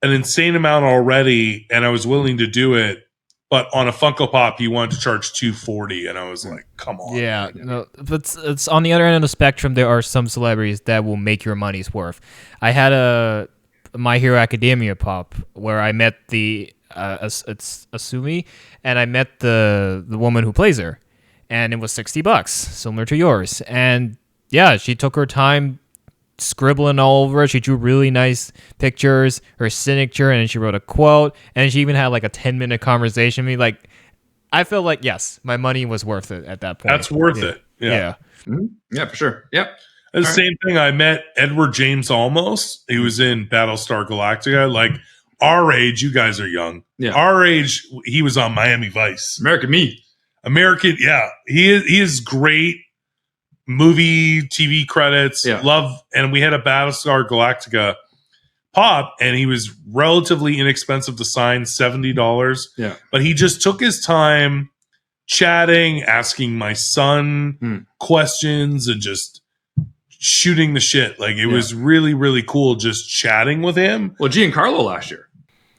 an insane amount already and I was willing to do it. But on a Funko Pop, he wanted to charge $240, and I was like, "Come on!" Yeah, no, but it's on the other end of the spectrum. There are some celebrities that will make your money's worth. I had a My Hero Academia pop where I met it's Asumi, and I met the woman who plays her, and it was $60, similar to yours. And yeah, she took her time scribbling all over it. She drew really nice pictures, her signature, and then she wrote a quote, and she even had like a 10-minute conversation with me. Like, I felt like, yes, my money was worth it at that point. That's worth it. Yeah. Mm-hmm. Yeah, for sure. Yep. The same thing. I met Edward James Olmos. He was in Battlestar Galactica. Like, our age, you guys are young. Yeah. Our age, he was on Miami Vice. American Me. Yeah. He is great. Movie, TV credits, love, and we had a Battlestar Galactica pop, and he was relatively inexpensive to sign, $70. Yeah, but he just took his time chatting, asking my son questions, and just shooting the shit. Like it was really, really cool just chatting with him. Well, Giancarlo last year,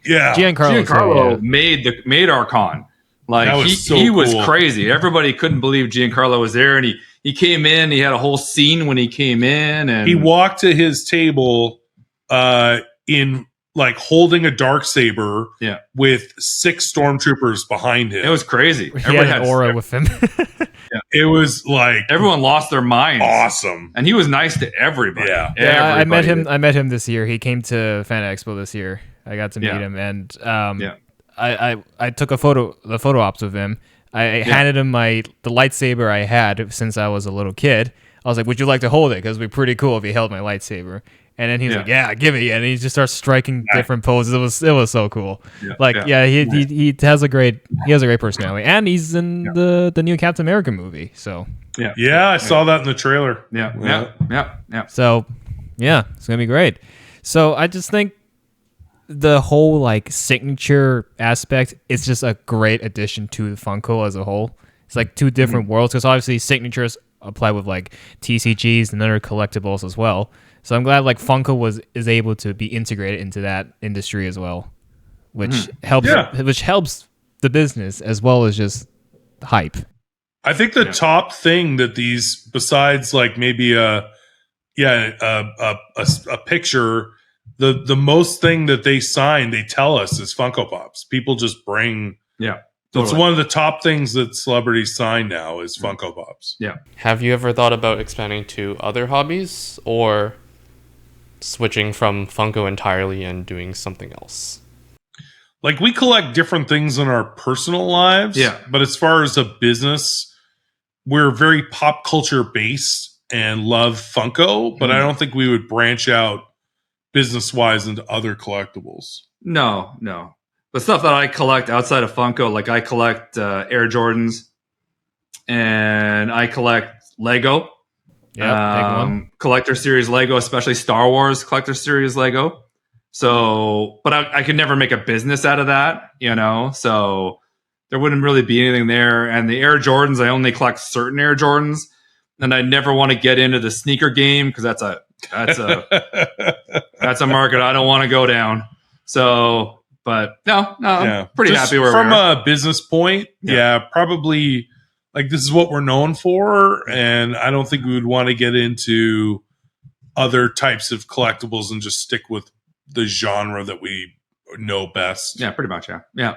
Giancarlo made our con. Like he was crazy. Everybody couldn't believe Giancarlo was there, and he came in. He had a whole scene when he came in, and he walked to his table in like holding a darksaber with 6 stormtroopers behind him. It was crazy. He had an aura with him. It was like everyone lost their minds. Awesome, and he was nice to everybody. Yeah, I met him this year. He came to Fan Expo this year. I got to meet him, and I took the photo ops with him. I handed him the lightsaber I had since I was a little kid. I was like, "Would you like to hold it? Because it'd be pretty cool if he held my lightsaber." And then he's like, "Yeah, give me." And he just starts striking different poses. It was so cool. He has a great personality, and he's in the new Captain America movie. So I saw that in the trailer. Yeah. So it's gonna be great. So I just think the whole like signature aspect is just a great addition to Funko as a whole. It's like two different worlds, because obviously signatures apply with like TCGs and other collectibles as well. So I'm glad like Funko is able to be integrated into that industry as well, which helps the business as well as just hype. I think the top thing that these, besides like maybe a picture, the most thing that they sign, they tell us, is Funko Pops. People just bring. Yeah. That's one of the top things that celebrities sign now is Funko Pops. Yeah. Have you ever thought about expanding to other hobbies or switching from Funko entirely and doing something else? Like, we collect different things in our personal lives. Yeah. But as far as a business, we're very pop culture based and love Funko, but I don't think we would branch out business wise into other collectibles. No. The stuff that I collect outside of Funko, like I collect Air Jordans and I collect Lego. Yeah, Collector Series Lego, especially Star Wars Collector Series Lego. So, but I could never make a business out of that, so there wouldn't really be anything there. And the Air Jordans, I only collect certain Air Jordans, and I never want to get into the sneaker game because that's a market I don't want to go down. So, but no, I'm pretty just happy where from we are. a business point. Probably like this is what we're known for, and I don't think we would want to get into other types of collectibles and just stick with the genre that we know best. Yeah, pretty much. Yeah.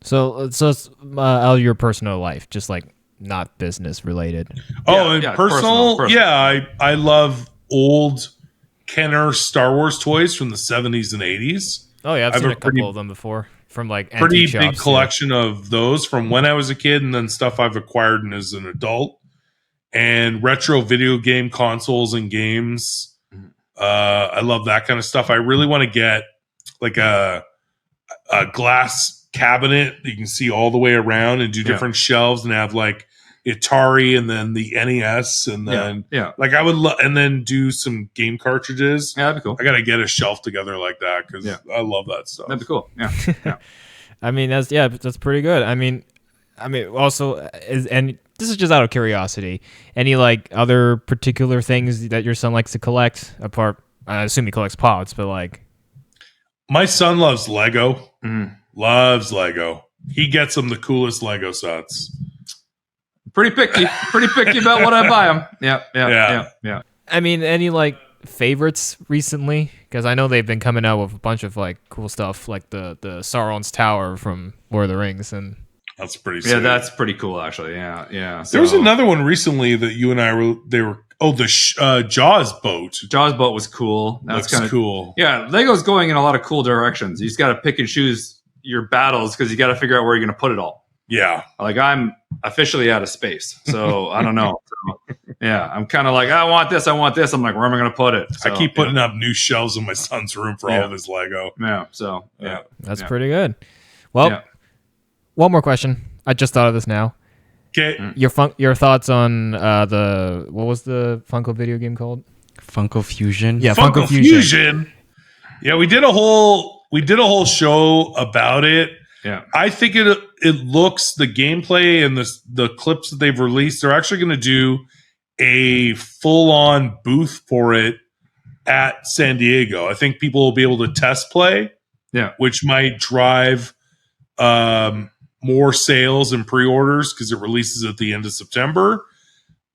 So it's out of your personal life, just like not business related. Personal. Yeah, I love old Kenner Star Wars toys from the 70s and 80s. Oh yeah, I've seen have a couple of them before from like pretty antique big shops, collection of those from when I was a kid, and then stuff I've acquired as an adult, and retro video game consoles and games. I love that kind of stuff. I really want to get like a glass cabinet that you can see all the way around and do different shelves and have like Atari and then the NES and then like I would and then do some game cartridges. Yeah, that'd be cool. I got to get a shelf together like that because I love that stuff. That'd be cool. Yeah. I mean, that's pretty good. I mean, also, and this is just out of curiosity. Any like other particular things that your son likes to collect? Apart, I assume he collects pods, but like, my son loves Lego. Loves Lego. He gets them the coolest Lego sets. Pretty picky about what I buy him. Yeah. I mean, any like favorites recently? Because I know they've been coming out with a bunch of like cool stuff, like the Sauron's Tower from Lord of the Rings, and that's pretty sweet. Yeah, that's pretty cool, actually. Yeah. There was another one recently that you and I were. They were. Oh, the Jaws boat. Jaws boat was cool. That's kind of cool. Yeah, Lego's going in a lot of cool directions. You just got to pick and choose your battles because you got to figure out where you're going to put it all. Yeah. Like I'm officially out of space, so I don't know. So, yeah, I'm kind of like I want this. I'm like, where am I going to put it? So, I keep putting up new shelves in my son's room for all of his Lego. Yeah. So yeah, that's pretty good. Well, one more question. I just thought of this now. Okay. Your thoughts on what was the Funko video game called? Funko Fusion. Yeah, Funko Fusion. Yeah, we did a whole show about it. Yeah. I think it looks, the gameplay and the clips that they've released, they're actually going to do a full-on booth for it at San Diego. I think people will be able to test play. Yeah. Which might drive more sales and pre-orders because it releases at the end of September.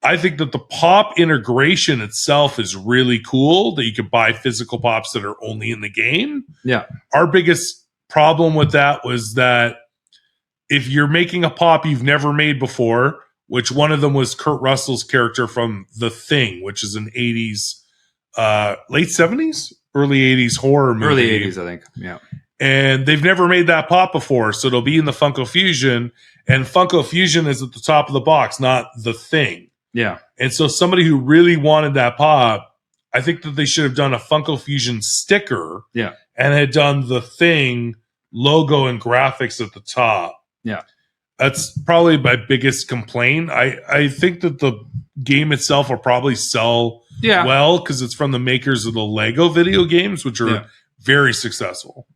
I think that the pop integration itself is really cool, that you can buy physical pops that are only in the game. Yeah. Our biggest problem with that was that if you're making a pop you've never made before, which one of them was Kurt Russell's character from The Thing, which is an 80s, late 70s, early 80s horror movie. Early 80s, I think. Yeah. And they've never made that pop before, so it'll be in the Funko Fusion, and Funko Fusion is at the top of the box, not The Thing. Yeah. And so somebody who really wanted that pop, I think that they should have done a Funko Fusion sticker and had done The Thing logo and graphics at the top. Yeah. That's probably my biggest complaint. I think that the game itself will probably sell well because it's from the makers of the Lego video games, which are very successful.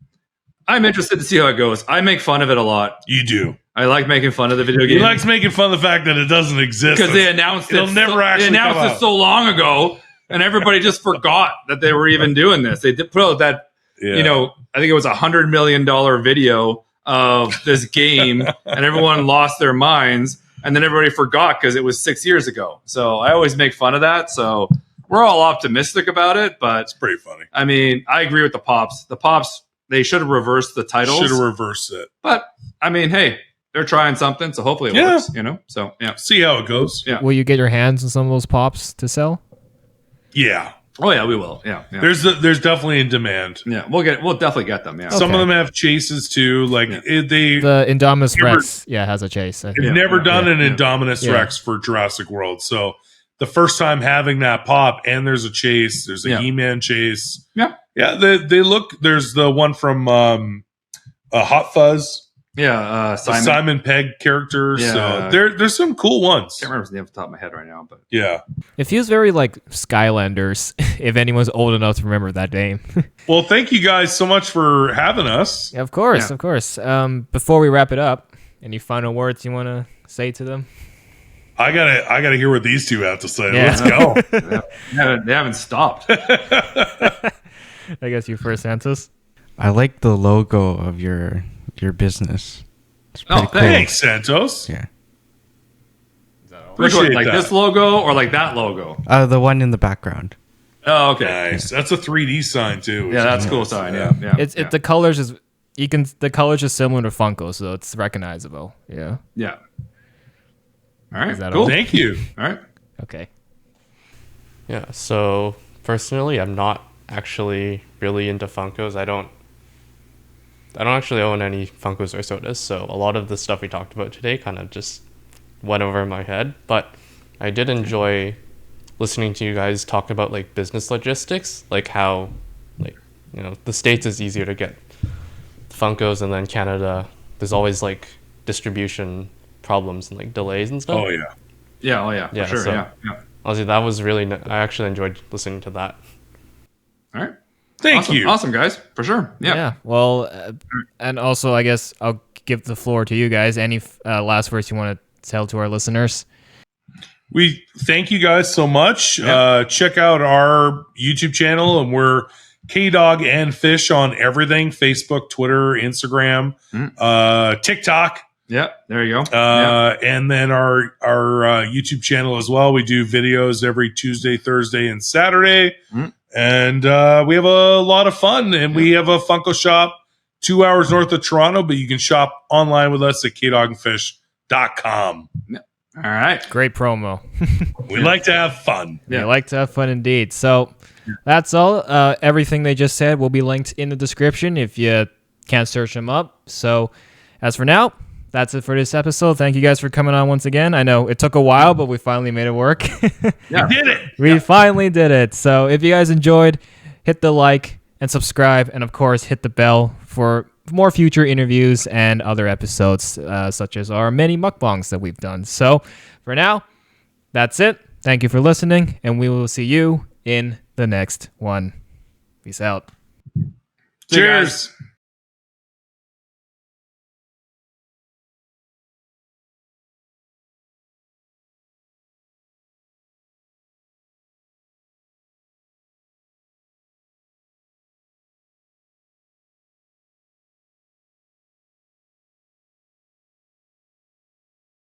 I'm interested to see how it goes. I make fun of it a lot. You do. I like making fun of the video game. He likes making fun of the fact that it doesn't exist. Because they announced It'll never actually They announced come it out. so long ago, and everybody just forgot that they were even doing this. They did put out that, Yeah. I think it was $100 million video of this game, and everyone lost their minds, and then everybody forgot because it was 6 years ago. So I always make fun of that. So we're all optimistic about it, but It's pretty funny. I mean, I agree with the Pops. The Pops, they should have reversed the titles. Should have reversed it. But I mean, hey, they're trying something, so hopefully it Yeah. works. So yeah. See how it goes. Yeah. Will you get your hands on some of those pops to sell? Yeah. Oh yeah, we will. Yeah. There's definitely in demand. Yeah, we'll definitely get them. Yeah. Some Okay. of them have chases too. Like they The Indominus Never- Rex, has a chase. I think. they've never done an yeah. Indominus Yeah. Rex for Jurassic World. So the first time having that pop, and there's a chase. There's a Yeah. He-Man chase. Yeah. Yeah. They look. There's the one from Hot Fuzz. Yeah, The Simon. Simon Pegg character. Yeah. So there's some cool ones. Can't remember his name off the top of my head right now, but Yeah. It feels very like Skylanders, if anyone's old enough to remember that name. Well, thank you guys so much for having us. Of course, Yeah. of course. Before we wrap it up, any final words you want to say to them? I gotta hear what these two have to say. Yeah. Let's go. they haven't stopped. I guess you first, Santos. I like the logo of your business. It's Oh, pretty cool. Thanks, Santos. Yeah. Which one, Appreciate like that. this logo or like that logo? The one in the background. Oh, okay. Nice. That's a 3D sign too. which Yeah, is that's a cool nice. sign. Yeah, yeah. It's yeah. the colors is the colors are similar to Funko, so it's recognizable. Yeah. Yeah. All right. Is that Cool. all? Thank you. All right. Okay. Yeah, so personally, I'm not actually really into Funkos. I don't actually own any Funkos or sodas, so a lot of the stuff we talked about today kind of just went over my head. But I did enjoy listening to you guys talk about like business logistics, like how the States is easier to get Funkos, and then Canada there's always like distribution problems and like delays and stuff. Oh yeah. Yeah. Oh yeah. For Yeah, sure. so- Yeah. Yeah. Honestly, that was really I actually enjoyed listening to that. All right. Thank awesome. you. Awesome, guys. For sure. Yeah. Well, and also I guess I'll give the floor to you guys. Any last words you want to tell to our listeners? We thank you guys so much. Check out our YouTube channel, and we're K-Dog and Fish on everything: Facebook, Twitter, Instagram, TikTok. Yeah. There you go. Yeah. And then our YouTube channel as well. We do videos every Tuesday, Thursday, and Saturday. And we have a lot of fun. And we have a Funko shop 2 hours north of Toronto, but you can shop online with us at kdogandfish.com. All right. Great promo. We like to have fun. We like to have fun indeed. So that's all. Everything they just said will be linked in the description if you can't search them up. So as for now, that's it for this episode. Thank you guys for coming on once again. I know it took a while, but we finally made it work. Yeah. We did it. We finally did it. So if you guys enjoyed, hit the like and subscribe, and of course hit the bell for more future interviews and other episodes, such as our many mukbangs that we've done. So for now, that's it. Thank you for listening, and we will see you in the next one. Peace out. See you guys. Cheers.